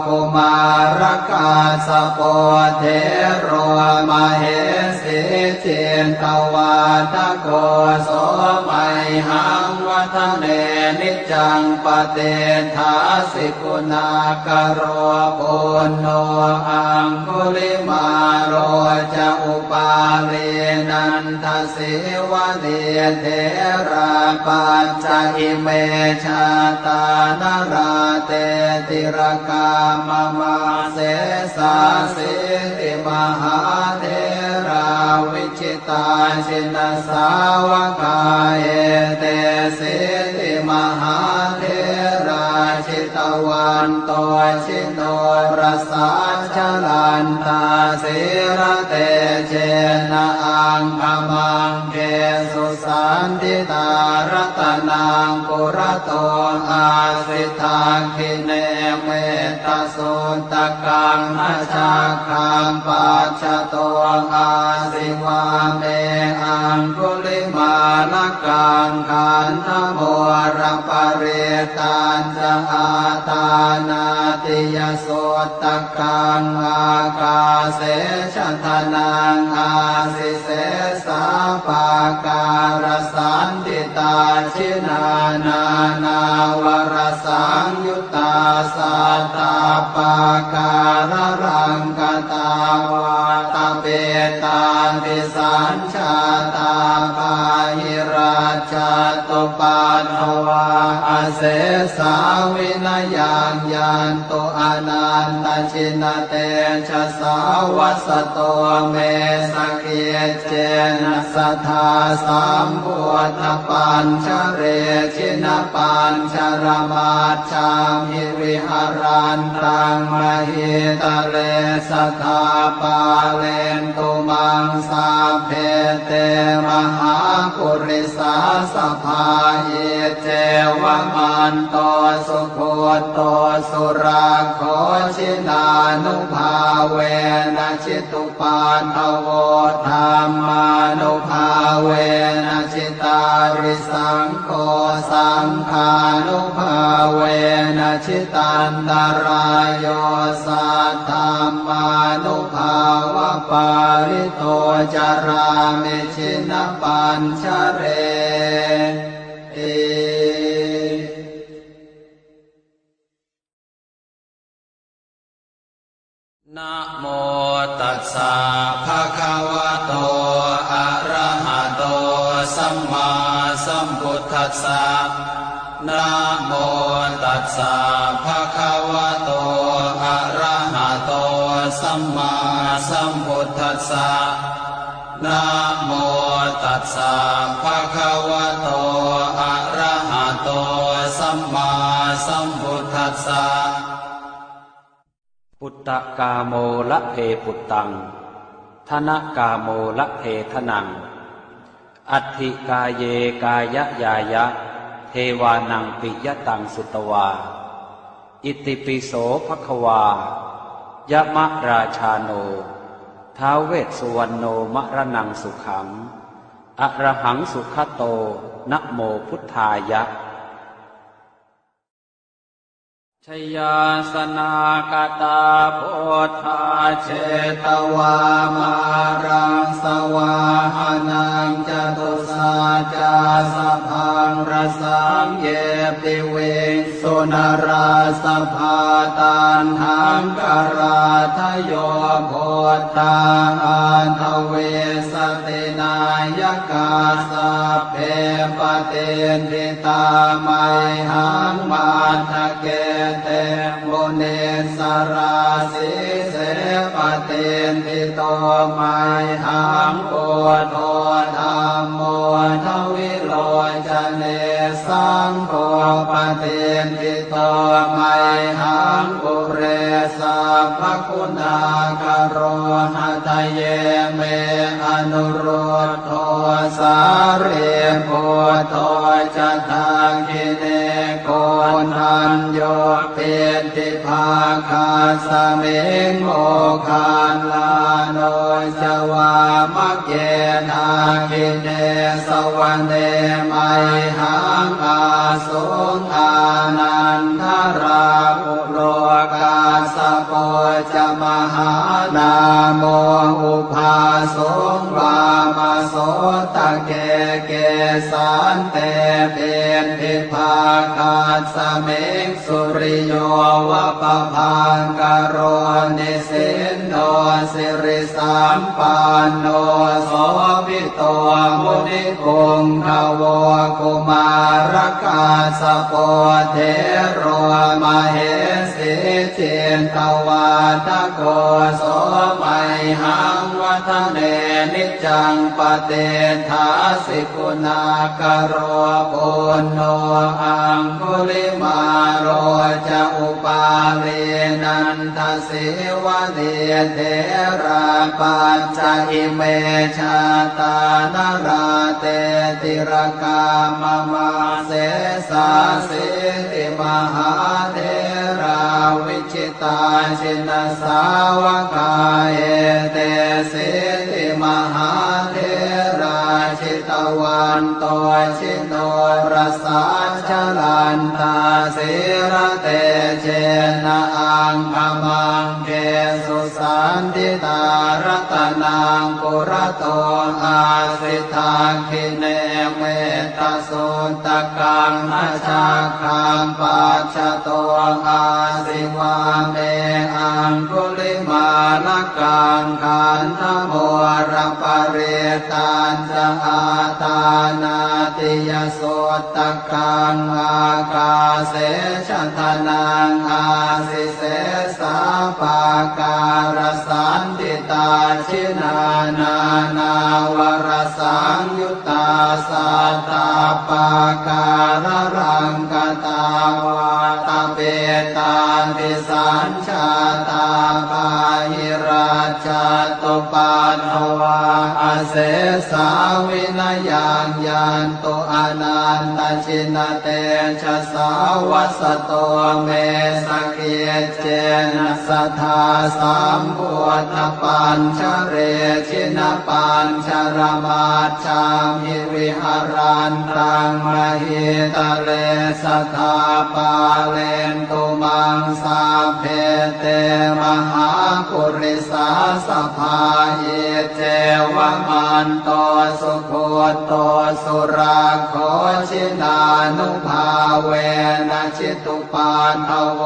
กุมารกาสโปเทโรมเหสิเจนตวาทโกโสไมหังวัฒเนนิจังปเตทาสิกุณากโรปุณโนอังคุลิมาโรจะอุปาเลนันทสิวะเดเทราปัญจอิเมชาตานราเตติรกามมาเสสาสิติมหาเทราวิชิตาชินสาวกาเอเตสิติมหาเทราชิตวันโตชิโนรสาชลันตาสิรเตเจนะอังคมังเกสุสันติตารัตนังปุระโตอาสิทาคิเนเมตสุตตะกังอาชาคังปัจจโตอาสิวาเมอังคุลิมาลกังขันธโมระปะเรตันจะอาตานาติยสุตตะกังอากาเสชะทนังอาสิเสสาปาการสันติตาชินานานาวรสังยุตตาสัตตาปาการรังกตาวาตเปตาติสัญชาตาปาหิรา จตุปัฏฐวาอาเสสาวินายังยันตุอนันตชินเตชะสาวัสโตเมสเกเจนะสัทธาสัมพุทธปัญชเรชินปัญชรมาชามิวิหารันตังมหิตะเลสัทธาปาเลนตุมังสาเพเตมหาปุริสาสภาเยเจวมันโตสุโคโตสุราโคชินานุภาเวนะชิตุปาทโวธรรมานุภาเวนะชิตาริสังโฆสังฆานุภาเวนะชิตันตรายโยสัทธรรมานุภาวะปาริโตจารามิชินปัญชเรนะโมตัสสะภะคะวะโตอะระหะโตสัมมาสัมพุทธัสสะนะโมตัสสะภะคะวะโตอะระหะโตสัมมาสัมพุทธัสสะนะโมตัสสะภะคะวะโตอะระหะโตสัมมาสัมพุทธัสสะปุตตะกาโมละเพปุตตังธนกาโมละเพทนังอัตถิกาเยกายยายะเทวานังปิยตังสุตวาอิติปิโสภควายะมะราชาโนท้าวเวสสุวรรณโนมะระนังสุขังอะระหังสุขโตนะโมพุทธายะชยาสนากตาโพธาเชตวามารังสวาหานังจตุสาจาสพังรสังเยปิเวสุนราสภาตันหังกราทโยโพธาอันทเวสตินายกาสัพเพปเตนิตาไมหังมาทะเกเตโมเนสราสิเสปเตนิโตไมหังโกโทธรรมโมทวิโลจเนสังโฆปเตนิโตไมหังปุเรสัพพคุณากโรหะทะเยเมอนุรุตโทสาเรโพโทจะทาคิเนโกนัญโยเปติภาคาสเมงโมคานลาโนจวามะเกนาคิเนสวรรเนไมหังอาสุงอานันทราภุโลกาสโปจะมหานาโมอุภาสงวามาโสตะเกเกสันเตเป็นทิภาคาสเมงสุริโยวะปะพังกโรนิสินโนสิริสัมปันโนโสภิโตมุนิคุงขโวกุมารกาสโปเทโรมเหสิเจนตวาทโกโสไมหังวัฒเนนิจังปเตทาสิกุณากโรปุณโนอังคุลิมาโรจะอุปาเวนันทสิวะเดเทราปัญจอิเมชาตานราเตติรกามมาเสสาสิติมหาเทราวิชิตาชินสาวกาเอเตสิติมหาเทราชิตวันโตชิโนรสาชลันตาสิระเตเชนะอังคมังเกสุสันติตารัตนังปุระโตอาสิทาคิเนเมตสุตกังนาชาคังปัจจโตอาสิวาเมอังคุลิมา ลกังขันธโมรปเรตันจะอาตานาติยโสตกังอากาเสชทนังอาสิเสสาปาการสันติตาชินานานาวรสังยุตตาสัตตาปาการรังกตาวาตาเปตาติสัญชาตาปาหิราชตุปันภวาอเสสาวินยังยันตุอนันตชินเตชะสาวัสโตเมสเกเจนะสัทธาสัมพุทธปัญชเรชินปัญชรมาชามิวิหารันตังมหิตะเลสัทธาปาเลนตุมังสาเพเตมหาปุริสาสภาเยเจวมันโตสุโคโตสุราโคชินานุภาเวนะชิตุปาทโว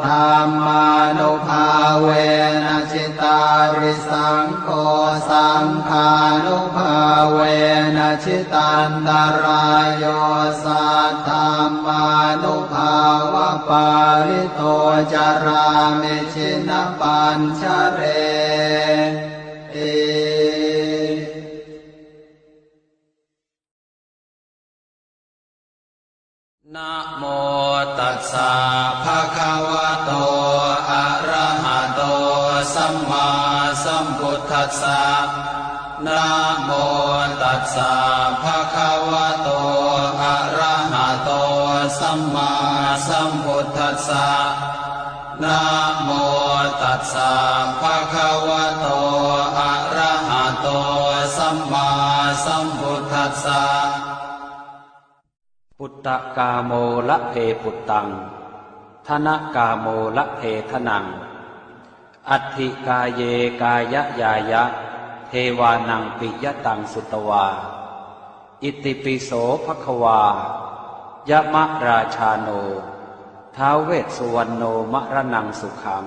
ธรรมานุภาเวนะชิตาริสังโฆสังฆานุภาเวนะชิตันตรายโยสัทธามานุภาวะปาริโตจารามิชินปัญชเรนะโมตัสสะภะคะวะโตอะระหะโตสัมมาสัมพุทธัสสะนะโมตัสสะภะคะวะโตอะระหะโตสัมมาสัมพุทธัสสะนะโมตัสสะภะคะวะโตอะระหะโตสัมมาสัมพุทธัสสะปุตตะกาโมละเพปุตตังธนกาโมละเพทนังอัตถิกาเยกายะยายะเทวานังปิยตังสุตวาอิติปิโสภควายะมะราชาโนท้าวเวสสุวรรณโนมะระนังสุขัง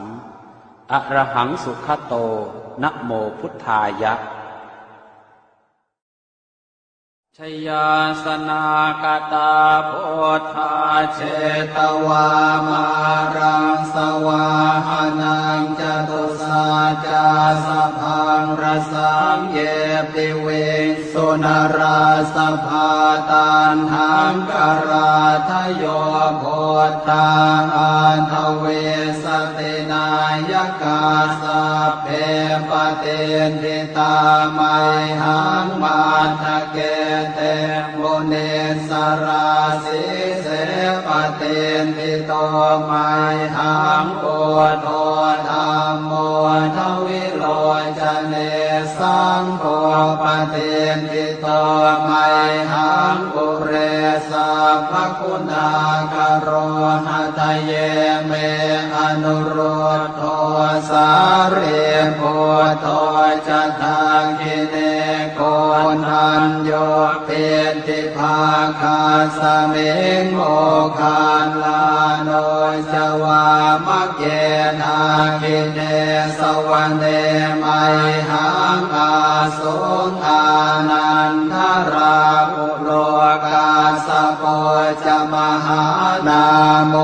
อะระหังสุขโตนะโมพุทธายะชยาสนากตาโพธาเชตวามารังสวาหานังจตุสัจจาสัพพังรสังเยปิเวสุนราสภาตันหังกราทโยโพธาอันทเวสตินายกาสัพเพปเตติตามัยหังมาทะเกเตมุนิสราสิเสปเตติโตมัยหังโอโทธัมโมทวิโรจเนสังโฆปเตติโตมัยหังปุเรสัพพคุณากโรหะทะเยเมอนุโรธโทสาเรโพโทจะทังคิเนโกนันโยเปติภาคาสเมงโมคาลาโนจวามะเกนาคิเนสวรรเนมัยหังอาสุงอานันทราอุโลกาสโปจะมหานาโม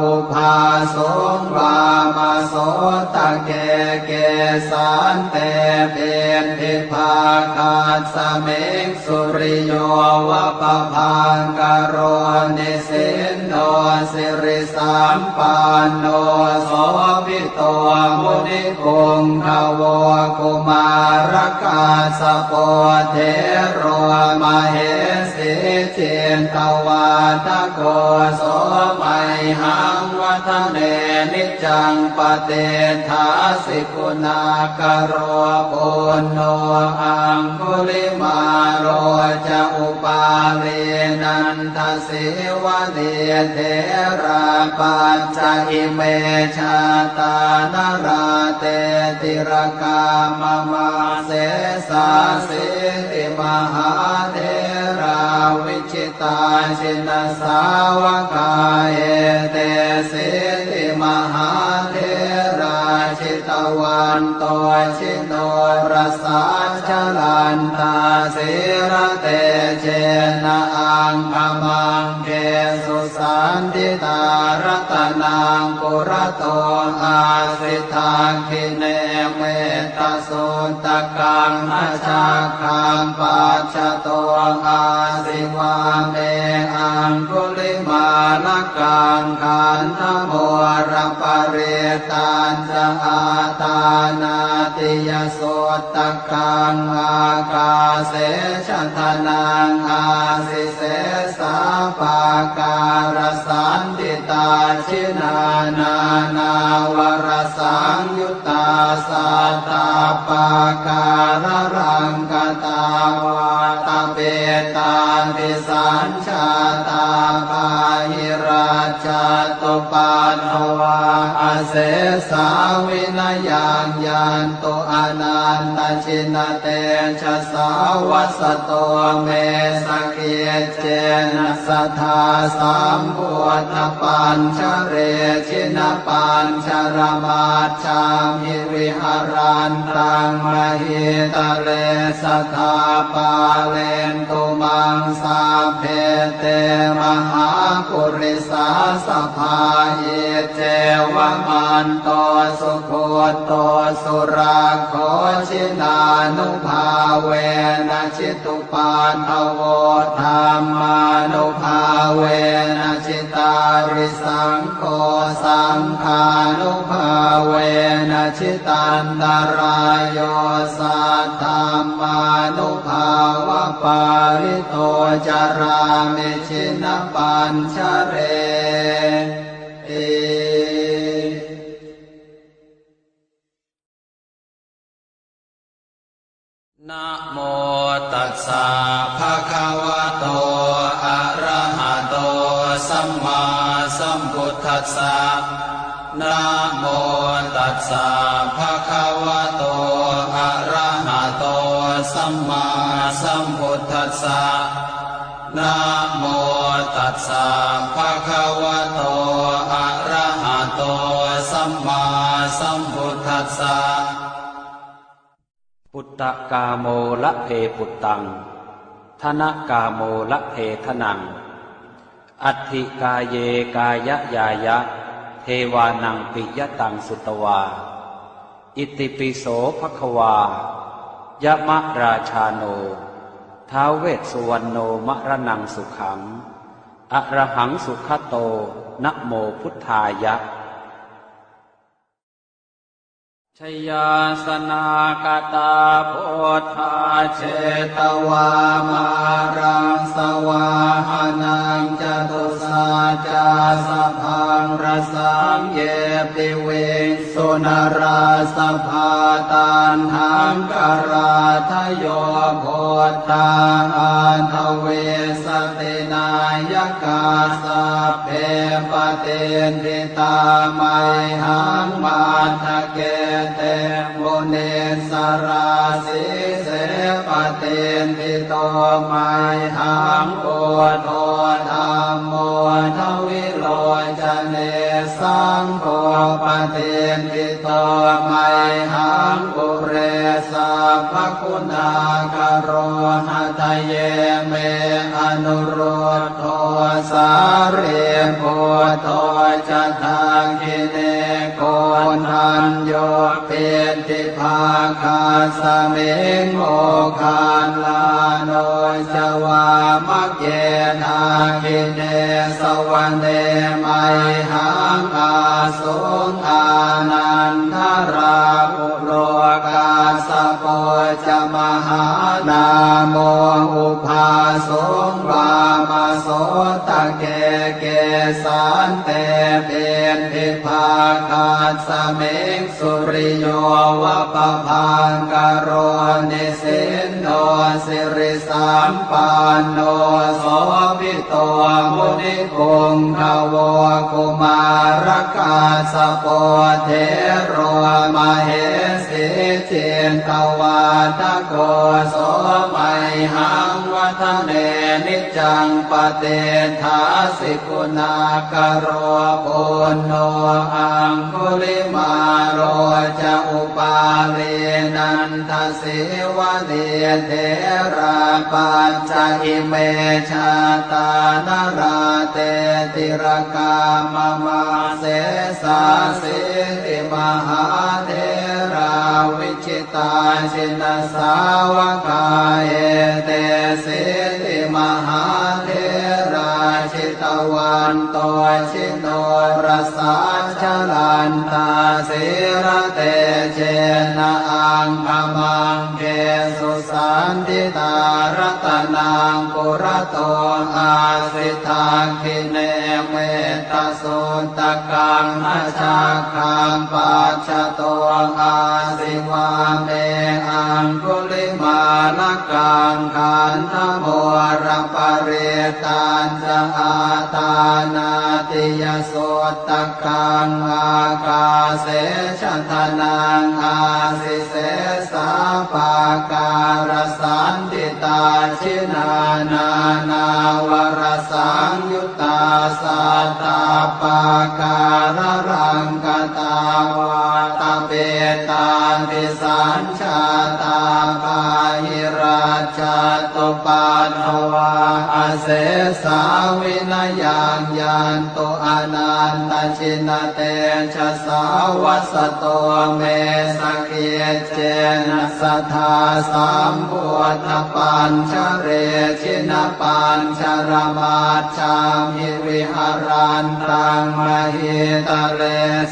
อุภาสุงวามโสตะเกเกสันเตเป็นทิภาคาสเมงสุริโยวะปะพังกโรนิสินโนสิริสัมปันโนโสภิโตมุนิพงขโวกุมารกาสโปเทโรมเหสิเจนตวาทโกโสมัยหังวัฒเนนิจังปเตถาสิกุณากโรปุณโนอังคุลิมาโรจะอุปาเรนันทสิวะเนเทราปัญจอิเมชาตานราเตติรกามมาเสสาสิติมหาเทราวิชิตาชินสาวกาเอเตสิติมหาเทราชิตวา มันโตชิโนรสาชลันตาสิระเตเจนะอังคมังเกสุสันติตารตนังปุระโตอาสิทาคิเนเมตสุตกังอาชาคังปัจจโตอาสิวาเมอังคุลิมาลกังขันธโมระปะเรตัญจะอาตานาติยสุตกังอากาเสชทนังอาสิเสสาปาการสันติตาชินานานาวรสังยุตตาสัตตาปาการรังกตาวาตาเปตาติสัญชาตาภาหิราชตุปันภวาอาเสสาวินยังยันตุอนันตชินเตชะสาวัสโตเมสเกียเจนะสัทธาสัมพุทธปัญชเรชินปัญชรมาชามิวิหารันตังมหิตะเลสัทธาปาเลนตุมังสาเพเตมหาปุริสาสภาหิเจวมันโตสุโคโตสุราโคชินานุภาเวนะชิตุปานทโวธรรมานุภาเวนะชิตาริสังโฆสังฆานุภาเวนะชิตันตรายโยสัทธัมมานุภาวะปาริโตจารามิชินปัญชเรนะโมตัสสะภะคะวะโตอะระหะโตสัมมาสัมพุทธัสสะนะโมตัสสะภะคะวะโตอะระหะโตสัมมาสัมพุทธัสสะนะโมตัสสะภะคะวะโตอะระหะโตสัมมาสัมพุทธัสสะปุตตะกาโมละเพปุตตังธนกาโมละเพทนังอัตถิกาเยกายะยายะเทวานังปิยตังสุตวาอิติปิโสภควายะมะราชาโนท้าวเวสสุวรรณโนมะระนังสุขังอะระหังสุขโตนะโมพุทธายะชยาสนากตาโพธาเชตวามารังสวาหานังจตุสาจาสพังรสังเยปิเวสุนราสภาตันหังกราทโยโพธาอันทเวสตินายกาสัพเพปเตนิตาไมหังมาทะเกเตมุเนสราสิเสปเตนิโตไมหังโอโทธัมโมทวิโลจเนสังโฆปเตนิโตไมหังปุเรสัพพคุณากโรหะทะเยเมอนุโรธโทสาเรโพโทจะทาคิเนโกนันโยเปติภาคาสเมงโมคานลาโนจวามะเกนาคิเนสวรรเนไมหังอาสุงอานันทราปุโรกาสโปจมหานาโมอุภาสุงวามโสตะเกเกสันเตเป็นทิภาคาสเมงสุริโยวะปะพังกโรนิสินโนสิริสัมปันโนโสภิโตมุนิคุงขโวกุมารกาสโปเทโรมเหสีเจนตวาทโกโสไมหังว ทะเนนิจังปเตทาสิกุณากโรปุณโนอังคุลิมาโรจะอุปาเลนันทสิวะเดเทราปัญจอิเมชาตานราเตติรกามมาเสสาสิติมหาเทราวิชิตาชินสาวกาเอเตสิติมหาเทราชิตวันโตชิโนรสาชลันตาสิระเตเจนะอังคมังเกสุสันติตารัตนังปุระโตอาสิทาคิเนเมตสุตกังอาชาคังปัจจโตอาสิวาเมอังคุลิมาลกังขันธโมรปเรตัญจะอาตานาติยโสตกังอากาเสชะทนังอาสิเสสาปาการสันติตาชินานานาวรสังยุตตาสัตตาปาการรังกตาวาตเปตาติสัญชาตาปาหิราชตุปันภวาอาเสสาวินยังยันตุอนันตชินเตชะสาวัสโตเมสเกเจนะสัทธาสัมพุทธปัญชเรชินปัญชรมาชามิวิหารันตังมหิตะเล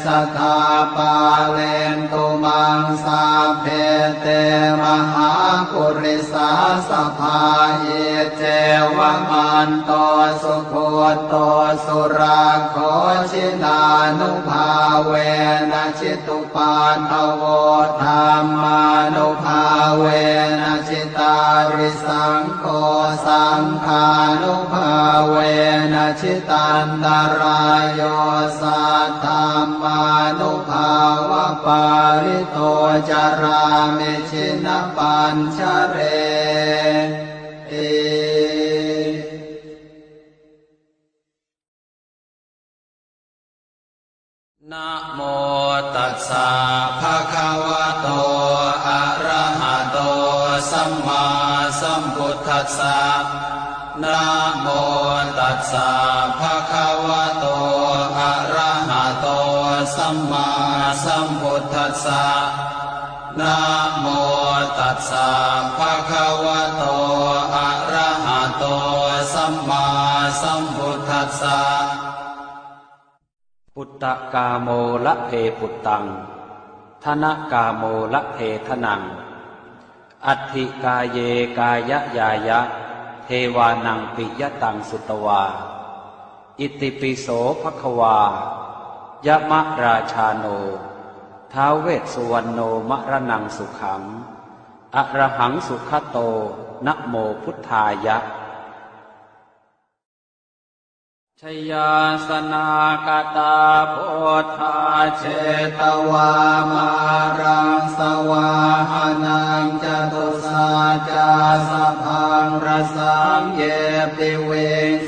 สัทธาปาเลนตุมังสาเพเตมหาปุริสาสภาเยเจวมันโตสุโคโตสุราโคชินานุภาเวนะชิตุปานภโวธรรมานุภาเวนะชิตาริสังโฆสังฆานุภาเวนะชิตันตรายโยสัทธามานุภาวะปาริโตจารามิชินปัญชเรนะโมตัสสะภะคะวะโตอะระหะโตสัมมาสัมพุทธัสสะนะโมตัสสะภะคะวะโตอะระหะโตสัมมาสัมพุทธัสสะนะโมตัสสะภะคะวะโตอะระหะโตสัมมาสัมพุทธัสสะปุตตะกาโมละเพปุตตังธนกาโมละเพทนังอัตถิกาเยกายยายะเทวานังปิยตังสุตวาอิติปิโสภควายะมะราชาโนท้าวเวสสุวรรณโนมะระนังสุขังอะระหังสุขโตนะโมพุทธายะชยาสนากตาโพธาเชตวามารังสวาหานังจตุสาจาสพังรสังเยปิเว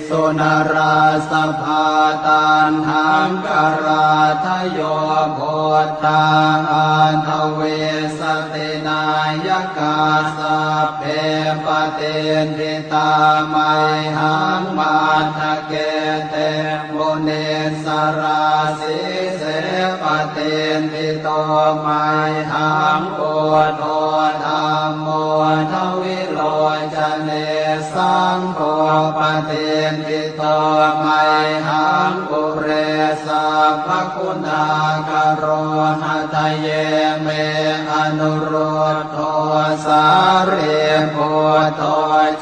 สุนราสภาตันหังกราทโยโพธาอันทเวสตินายกาสัพเพปเตนทิตาไมหังมาทะเกเตมุเนสราสิเสปเตนทิโตไมหังโกโทธรรมโมทวิโลจเนสังโฆปเตนทิโตไมหังปุเรสัพพคุณากโรหะทะเยเมอนุโรธโทสาเรโพโท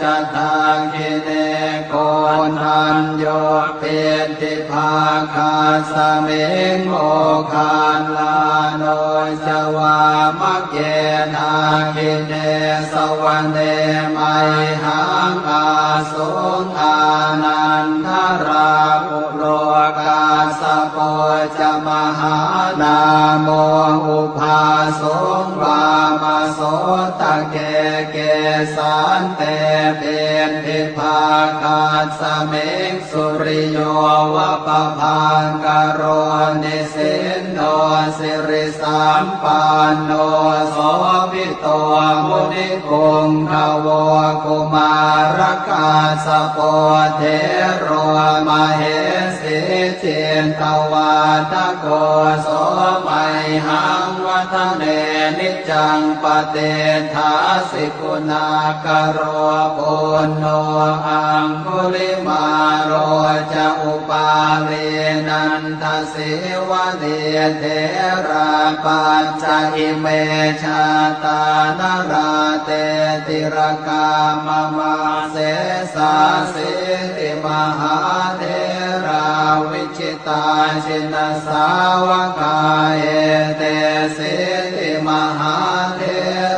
จัตตาคิเนโกนัญโยเปติภาคาสเมงโมคานลาโนจวามะเกนาคิเนสวรรเนไมหังอาสุงอานันทราปุโลกาสโปจมหานาโมอุภาสงวามาโสตะเกเกสันเตเป็น ภิภาคัสสะเมฆสุริโยวะปะพังกโรนิสินโนสิริสัมปันโนโสภิโตมุนิคุงขโวกุมารกัสสะโปเทโรมเหสีเจนตวาทโกโสมัยหังวัฒเนนิจังปเตถาสิกุณากโรปุณโนอังคุลิมาโรจะอุปาเวนันทสิวะเดเทราปัญจอิเมชาตานราเตติรกามมาเสสาสิติมหาเทราวิชิตาชินสาวกาเอเตสิติมหาเท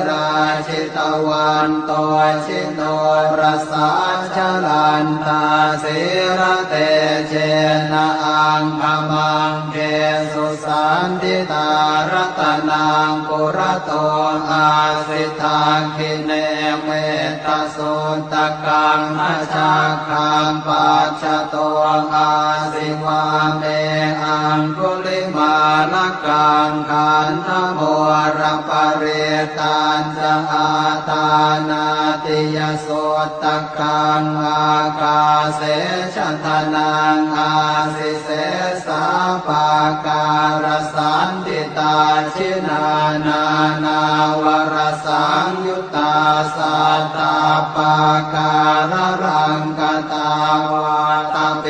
ราชิตวันโตชิโนรสาชลันตาสิระเตเชนะอังคมังเกสุสันติตารัตนังปุระโตอาสิทาคิเนเมตสุตกังอาชาคังปัจจโตอาสิวาเมอังคุลิมาลกังขันธโมรปเรตันจะอาตานาติยโสตกังอากาเสชทนังอาสิเสสาปาการสันติตาชินานานาวรสังยุตตาสัตตาปาการรังกตาวาตาเป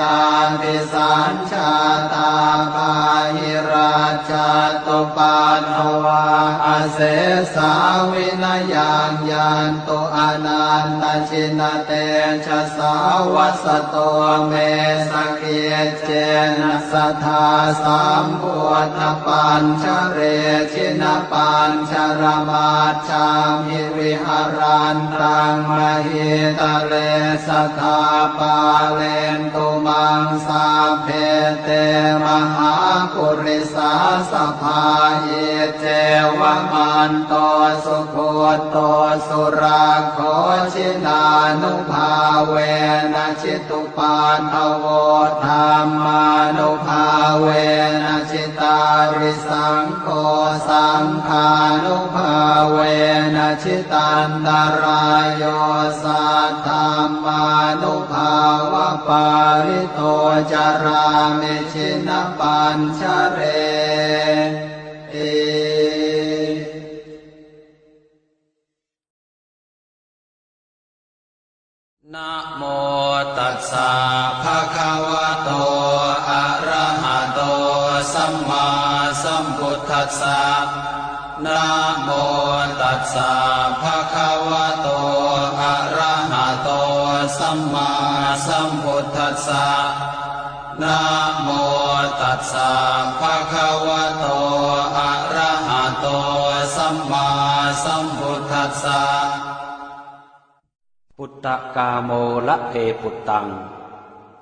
ตาปิสัญชาตาปาหิราชตุปันภวาอเสสาวินยังยันตุอนันตชินเตชะสาวัสโตเมสเกเจนะสัทธาสัมพุทธปัญชเรชินปัญชรมาชามิวิหารันตังมหิตะเลสัทธาปาเลนตุมังสาเพเตมหาปุริสาสภาเยเจวะมันโตสุโคโตสุราโคชินานุภาเวนะชิตุปาทโวธรรมานุภาเวนะชิตาริสังโฆสังฆานุภาเวนะชิตันตรายโยสัทธามานุภาวะปาริโตจารามิชินปัญชเรนะโมตัสสะภะคะวะโตอะระหะโตสัมมาสัมพุทธัสสะนะโมตัสสะภะคะวะโตอะระหะโตสัมมาสัมพุทธัสสะนะโมตัสสะภะคะวะโตอะระหะโตสัมมาสัมพุทธัสสะปุตตะกาโมละเพปุตตัง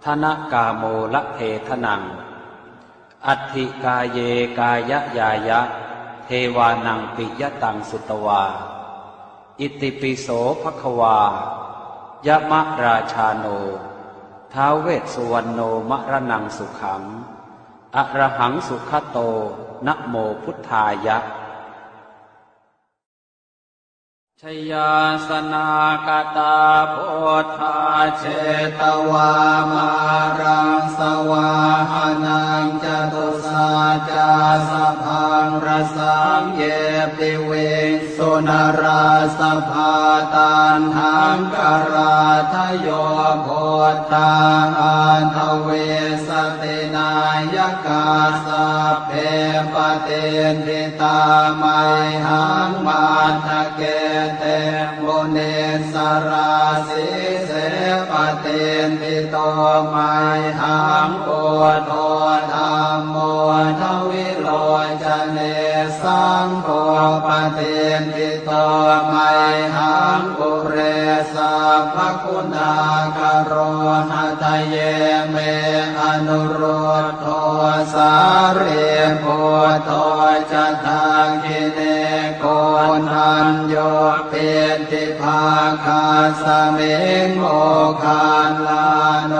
ธนกาโมละเพทนังอัตถิกาเยกายะยายะเทวานังปิยตังสุตวาอิติปิโสภควายะมะราชาโนท้าวเวสสุวรรณโนมะระนังสุขังอะระหังสุขโตนะโมพุทธายะชยาสนากตาโพธาเชตวามารังสวาหานังจตุสัจจาสัพพังรสังเยปิเวสุนราสภาตันหังกราทโยโพธาอันทเวสตินายกาสัพเพปเตติตามัยหังมาทะเกเตมุนิสราสิเสปเตติโตมัยหังโอโทธัมโมทวิโรจเนสังโฆปเตติโตมัยหังปุเรสัพพคุณากโรหะทะเยเมอนุโรธโทสาเรโพโทจะทางกิเนโก ทันโยปิติภาคาสมิงโมคาลาโน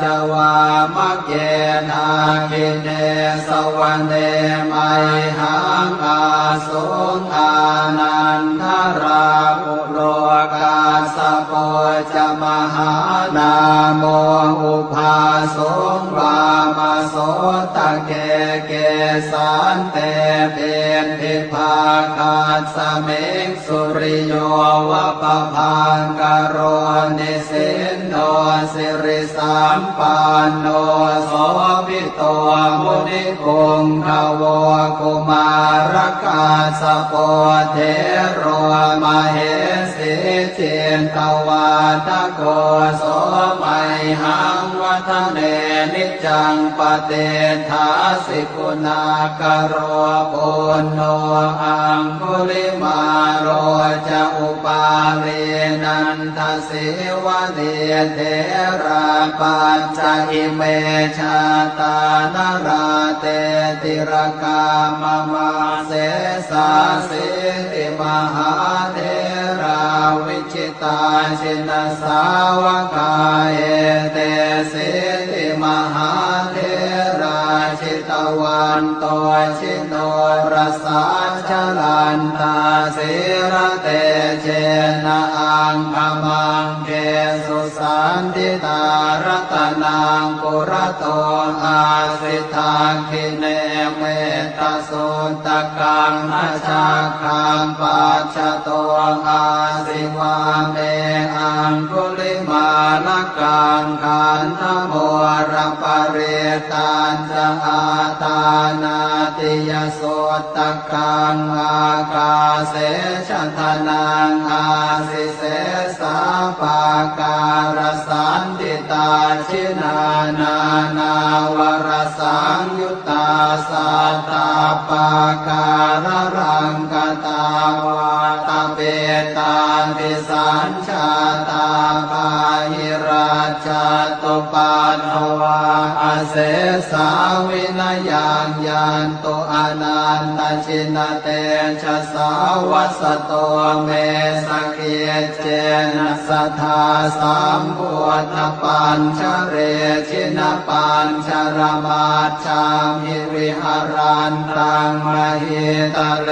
จวามะเกนาคิเนสวรรเนมัยหังอาสุงอานันทราภุโลกาสโปจมหานาโมอุภาสุงวามโสตะเกเกสันเตเป็นทิภาคาสมิงสุริโยวะปะพังกโรนิสินโนสิริสัมปันโนโสภิโตมุนิพงขโวกุมารกาสโปเทโรมเหสิเจนตวาทโกโสมัยหังวัฒเนนิจังปเตถาสิกุณากโรปุณโนอังคุลิมาโรจะอุปาเรนันทสิวะเนเทราปัญจอิเมชาตานราเตติรกามมาเสสาสิติมหาเทราวิชิตาชินสาวกาเอเตสิติมหาเทราชิตวันโตชิโนรสาชลันตาสิระเตเจนะอังคมังเกสุสันติตารัตนังปุระโตอาสิทาคิเนเมตสุตกังอาชาคังปัจจโตอาสิวาเมอังคุลิมาลกังขันธโมระปะเรตัญจะอาตานาติยโสตกังอากาเสชทนังอาสิเสสาปาการสันติตาชินานานาวรสังยุตตาสัตตาปาการรังกตาวาตาเปตาติสัญชาตาภาหิราชาตุปันภวาอาเสสาวินยังยันตุอนันตชินเตชะสาวัสโตเมสเกียเจนะสัทธาสัมพุทธปัญชเรชินปัญชรมาชามิวิหารันตังมหิตะเล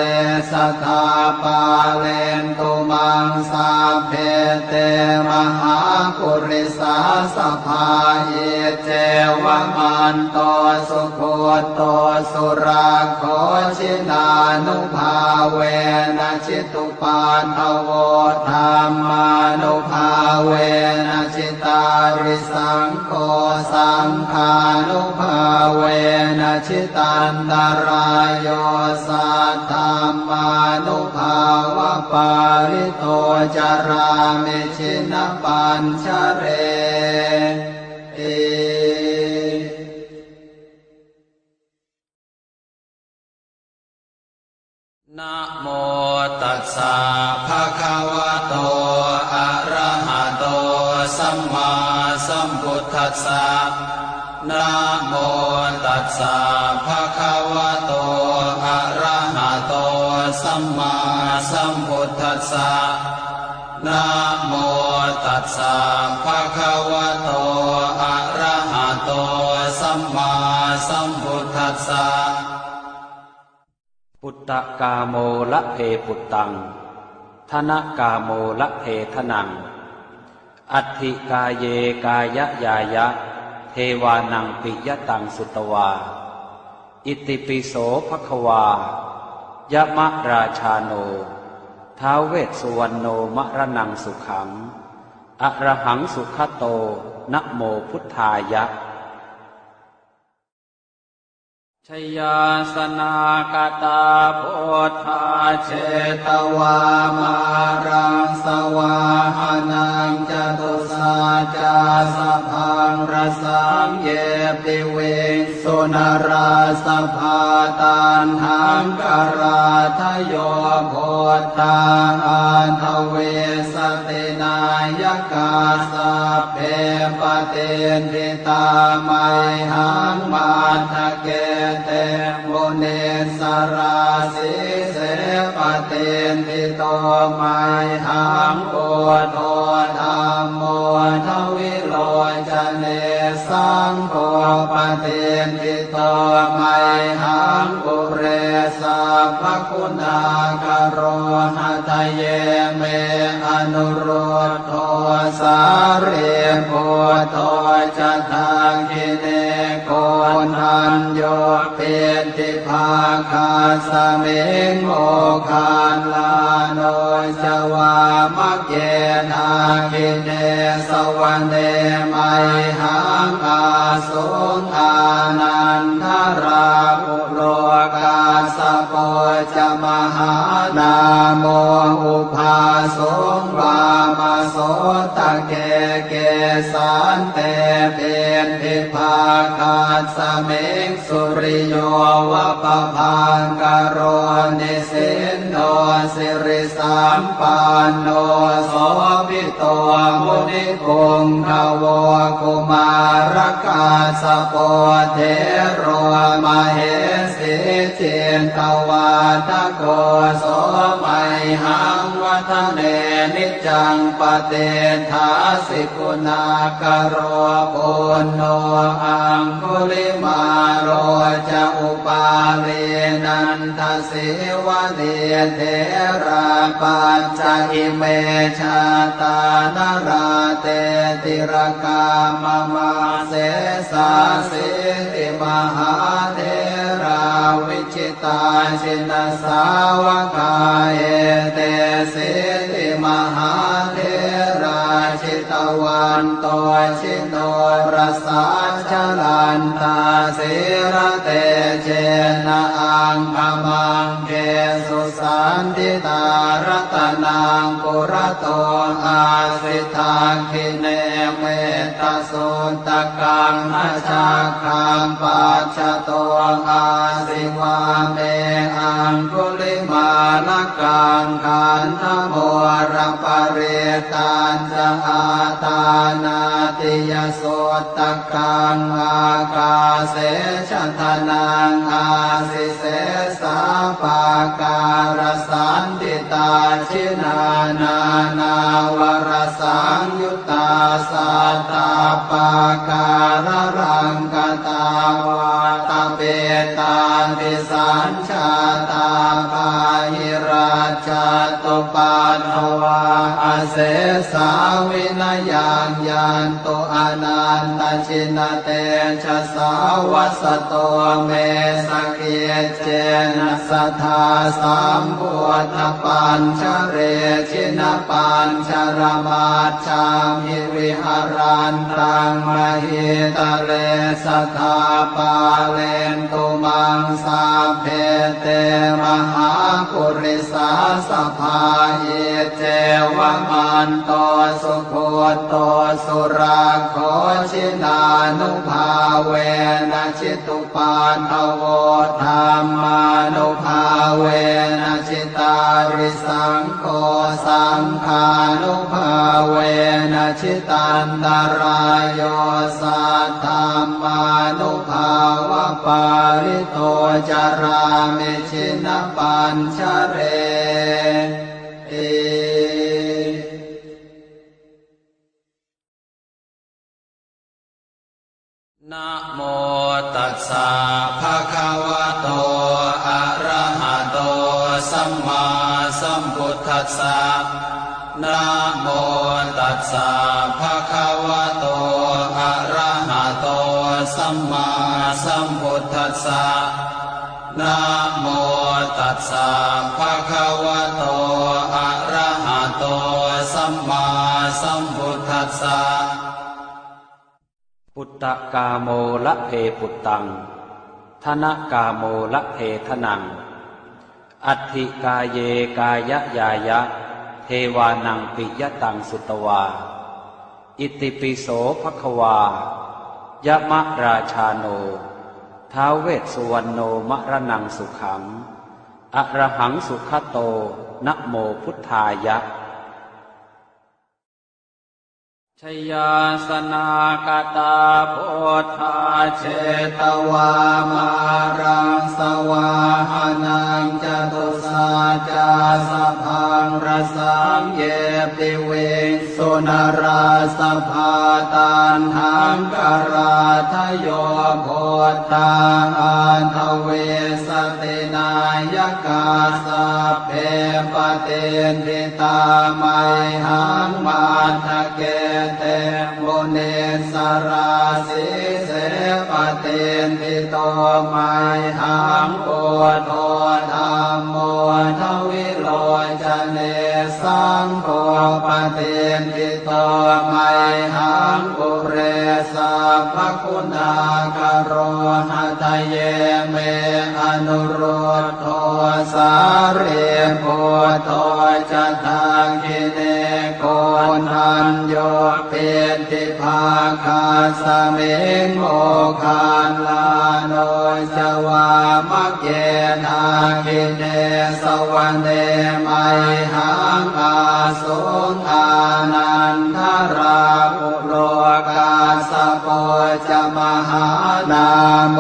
สัทธาปาเลนตุมังสาเพเตมหาปุริสาสภาเยเจวมันโตสุโคโตสุราโคชินานุภาเวนะชิตุปานทโวธรรมานุภาเวนะชิตาริสังโฆสังฆานุภาเวนะชิตันตรายโยสัทธัมมานุภาวะปาริโตจารามิชินปัญชเรนะโมตัสสะภะคะวะโตอะระหะโตสัมมาสัมพุทธัสสะนะโมตัสสะภะคะวะโตอะระหะโตสัมมาสัมพุทธัสสะนะโมตัสสะภะคะวะโตอะระหะโตสัมมาสัมพุทธัสสะปุตตะกาโมละเพปุตตังธนกาโมละเพทนังอัตถิกาเยกายะยายะเทวานังปิยตังสุตวาอิติปิโสภควายะมะราชาโนท้าวเวสสุวรรณโนมะระนังสุขังอะระหังสุขโตนะโมพุทธายะชยาสนากตาโพธาเชตวามารังสวาหานังจตุสาจาสพังรสังเยปิเวสุนราสภาตันหังกราทโยโพธาอันทเวสตินายกาสัพเพปเตนทิตามัยหังมาทะเกเตมุเนสราสิเสป เตติโตไมหังปุถโธธัมโมทวิโลจเนสังโฆปเตติโตไมหังปุเรสัพพคุณากโรหะทะเยเมอนุรุตโธสารีปุถโธจะทาคิเนโกนัญโยเปติภาคาสมิงโมคานลาโนจวามะเกนาคิเนสวรรเนมัยหังอาสุงอานันทราปุโรกาสโปจะมหานาโมอุภาสุงวามโสตะเกเกสันเตเป็นทิภาคาสมิงสุริโยวะปะพังกโรนิสินโนสิริสัมปันโนโสภิโตมุนิคุงขโวกุมารกาสโปเทโรมเหสิเจนตวาทโกโสมัยหังวัฒเนนิจังปเตถาสิกุณากโรปุณโนอังคุลิมาโรจะอุปาเลนันทสิวะเดเทราปัญจอิเมชาตานราเตติรกามมาเสสาสิติมหาเทราวิชิตาชินสาวกาเอเตสิติมหาเทราชิตวันโตชิโนรสาชลันตาสิระเตเจนะอังคมังเกสุสันติตารัตนังปุระโตอาสิทาคิเนเมตสุตกังอาชาคังปัจจโตอาสิวาเมอังคุลิมาลกังขันธโมรปเรตันจะอาตานาติยโสตกังอากาเสชทนังอาสิเสสาปาการสันติตาชินานานาวรสังยุตตาสัตตาปาการรังกตาวาตเปตาติสัญชาตาภาหิราชตุปันนวาอาเสสาวินยังยันตุอนันตชินเตชะสาวัสโตเมสเกเจนะสัทธาสัมพุทธปัญชเรชินปัญชรมาชามิวิหารันตังมหิตะเลสัทธาปาเลนตุมังสาเพเตมหาปุริสาสภาเยเจวะมันโตสุโคโตสุราโคชินานุภาเวนะชิตุปานทโวธรรมานุภาเวนะชิตาริสังโฆสังฆานุภาเวนะชิตันตรายโยสัทธัมมานุภาวะปาริโตจารามิชินปัญชเรเอนะโมตัสสะภะคะวะโตอะระหะโตสัมมาสัมพุทธัสสะนะโมตัสสะภะคะวะโตอะระหะโตสัมมาสัมพุทธัสสะนะโมตัสสะภะคะวะโตอะระหะโตสัมมาสัมพุทธัสสะปุตตะกาโมละเพปุตตังธนกาโมละเพทนังอัตถิกาเยกายยายะเทวานังปิยตังสุตวาอิติปิโสภควายะมะราชาโนท้าวเวสสุวรรณโนมะระนังสุขังอะระหังสุขโตนะโมพุทธายะ ชยาสนากตาพุทธาเชตวามารังสวาหานังจตุสัจจาสัพพังรสังเยปิเวสุนราสภาตันหังกราทโยโพธาอันทเวสตินายกาสัพเพปเตนทิตาไมหังมาทะเกเตโมเนสราสิเสปเตนทิโตไมหังโพโทธัมโมทวิโลจเนสังโฆปเตนทิโตไมหังปุเรสัพพคุณากโรหะทะเยเมอนุรุตโทสาเรโพโทจะทังคิเนโกนัญโยเปติภาคาสเมงโมคานลาโนจวามะเกนาคิเนสวรรเนไมหังอาสุงอานันทราภุโลกาสโปจะมหานาโม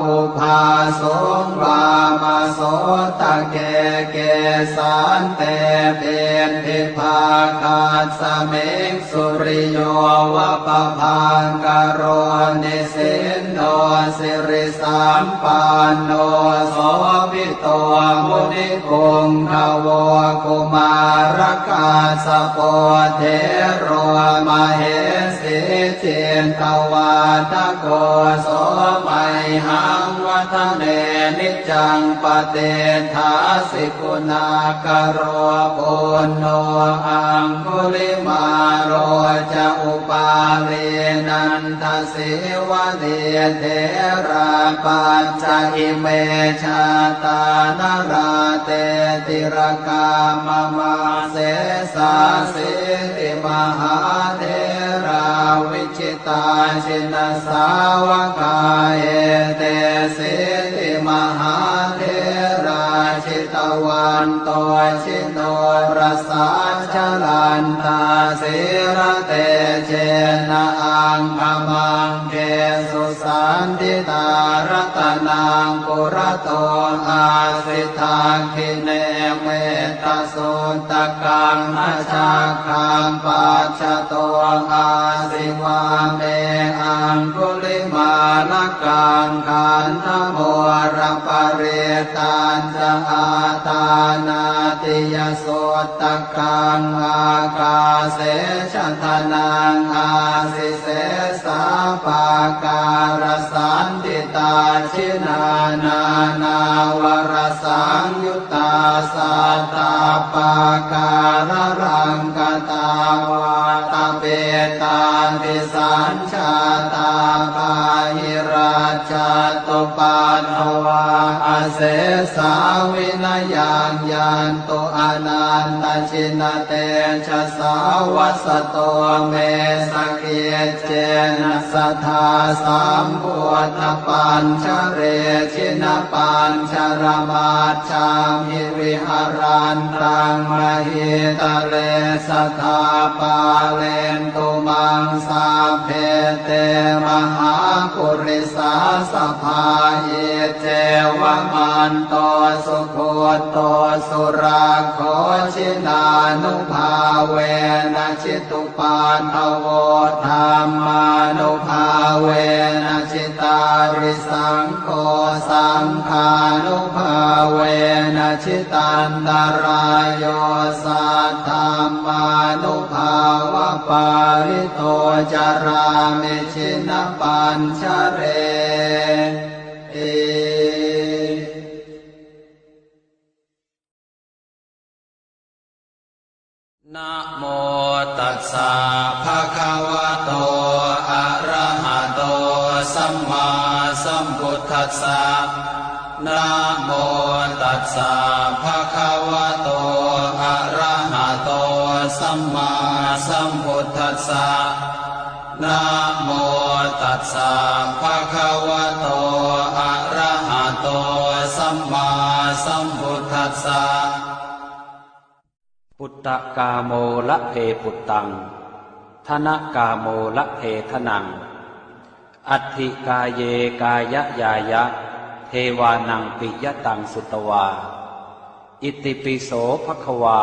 อุภาสงวามาโสตะเกเกสันเตเป็นทิภาคาสเมงสุริโยวะปะพังกโรนิสินโนสิริสัมปันโนโสภิโตมุนิคุงขโวกุมารกาสโปเทโรมเหสิเจนตวาทโกโสไมหังวัฒเนนิจังปเตทาสิกุณากโรปุณโนอังคุลิมาโรจะอุปาลีนันทสิวะเดเทราปัญจอิเมชาตานราเตติรกามมาเสสาสิติมหาเทราวิชิตาชินสาวกาเอเตสิติมหาเทราชิตวันโตชิโนรสาชลันตาสิระเตเจนะอังคมังเกสุสันติตารัตนังปุระโตอาสิทาคิเนเมตสุตกังอาชาคังปัจจโตอาสิวาเมอังคุลิมาลกังขันธโมรปเรตันจะอาตานาติยโสตกังอากาเสชทนังอาสิเสสาปาการสันติตาชินานานาวรสังยุตตาสัตตาปาการรังกตาวาตาเปตาติสัญชาตาปาหิราชตุปันภวาอเสสาวินยังยันตุอนันตชินเตชะสาวัสโตเมสเกเจนะสัทธาสัมพุทธปัญชเรชินปัญชรมาชามิวิหารันตังมหิตะเลสัทธาปาเลนตุมังสาเพเตมหาปุริสาสภาเยเจวะมันโตสุโคโตสุราโคชินานุภาเวนะชิตุปานภโวธรรมานุภาเวนะชิตาริสังโฆสังฆานุภาเวนะชิตันตรายโยสัทธามานุภาวะปาริโตจารามิชินปัญชเรเอนะโมตัสสะภะคะวะโตอะระหะโตสัมมาสัมพุทธัสสะนะโมตัสสะภะคะวะโตอะระหะโตสัมมาสัมพุทธัสสะนะโมตัสสะภะคะวะโตอะระหะโตสัมมาสัมพุทธัสสะพุทธกาโมละเพปุตตัง ธนกาโมละเพทนังอัตถิกาเยกายะยายะเทวานังปิยตังสุตวาอิติปิโสภควา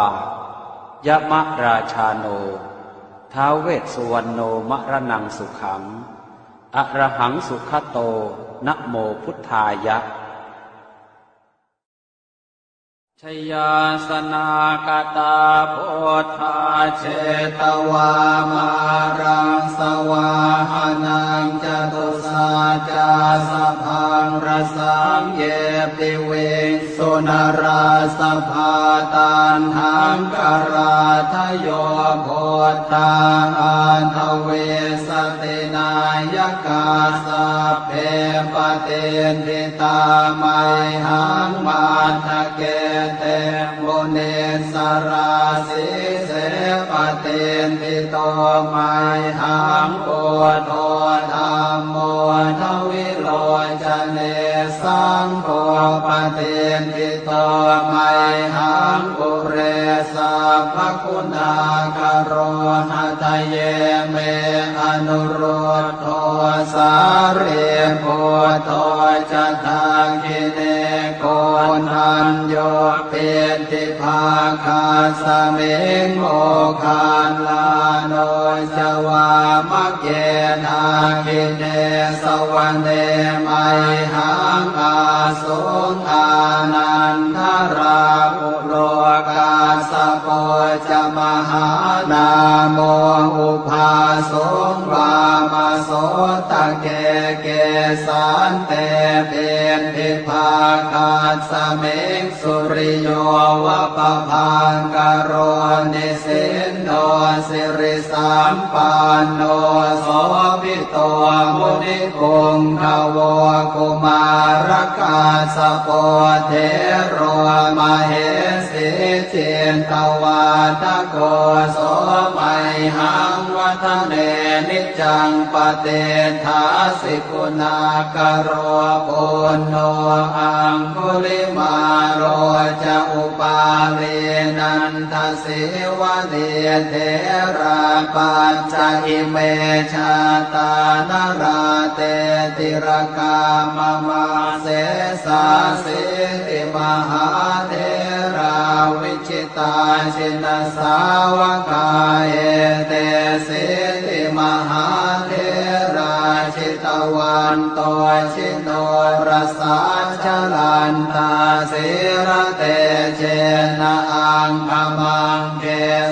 ยะมะราชาโนท้าวเวสสุวรรณโนมะระนังสุขังอะระหังสุขโตนะโมพุทธายะชยาสนากตาโพธาเชตวามารังสวาหานังจตุสัจจาสัพพังรสังเยปิเวสุนราสภาตันหังกราทโยโพธาอันทเวสตินายกาสัพเพปเตติตามัยหังมาทะเกเตมุนิสราสิเสปเตติโตมัยหังโอโทธัมโมทวิโรจเนสังโฆปเตติโตมัยหังปุเรสัพพคุณากโรหะทะเยเมอนุโรธโทสาเรโพโทจะทังคิเนโกนัญโยเปติภาคาสเมงโมคาลาโนจวามะเกนาคิเนสวรรเนมัยหังอาสุงอานันทราอุโลกาสโปจะมหานาโมอุภาสงวามาโสตะเกเกสันเตเป็นทิภาคาสเมงสุริโยวะปะพังกโรนิสินโนสิริสัมปันโนโสภิโตมุนิพงขวกุมารกาสโปเทโรมเหสิเจนตวาทโกโสมัยหังวัฒเนนิจังปเตถาสิกุณากโรปุณโนอังคุลิมาโรจะอุปาเลนันทสิวะเนเทราปัญจอิเมชาตานราเตติรกามมาเสสาสิติมหาเทราวิชิตาชินสาวกาเอเตสิติมหาเทราชิตวันโตชิโนรสาชลันตาสิระเตเจนะอังคมังเก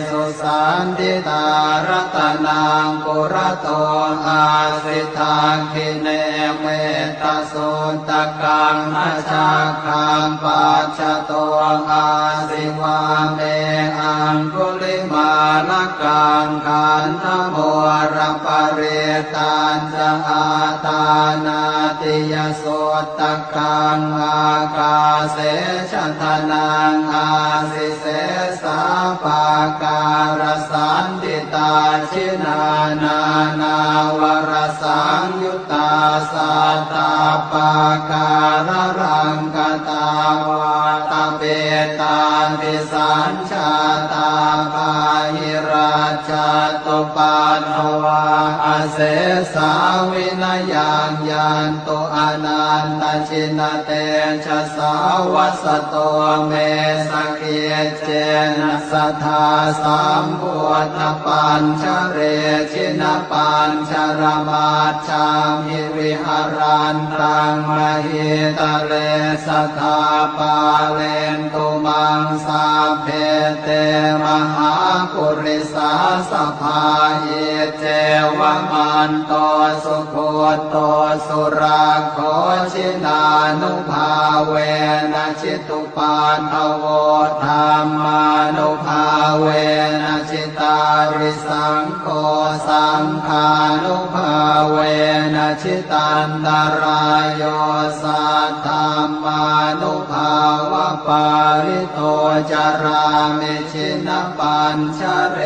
สุสันติตารัตนังปุระโตอาสิทาคิเนเมตสุตกังอาชาคังปัจจโตอาสิวาเมอังคุลิมาลกังขันธโมระปะเรตันจะอาตานาติยสุตกังอากาเสชทนังอาสิเสสาปาการสันติตาชินานานาวรสังยุตตาสัตตาปาการรังกตาวาตาเปตาติสัญชาตาภาหิราชาตุปันภวาอาเสสาวินยังยันตุอนันตชินเตชะสาวัสโตเมสเกียเจนะสัทธาสัมพุทธปัญชเรชินปัญชรมาชามิวิหารันตังมหิตะเลสัทธาปาเลนตุมังสาเพเตมหาปุริสาสภาเยเจวมันโตสุโคโตสุราโคชินานุภาเวนะชิตุปานทโวธรรมานุภาเวนะชิตาริสังโฆสังฆานุภาเวนะชิตันตรายโยสัทธัมมานุภาวะปาริโตจารามิชินปัญชเร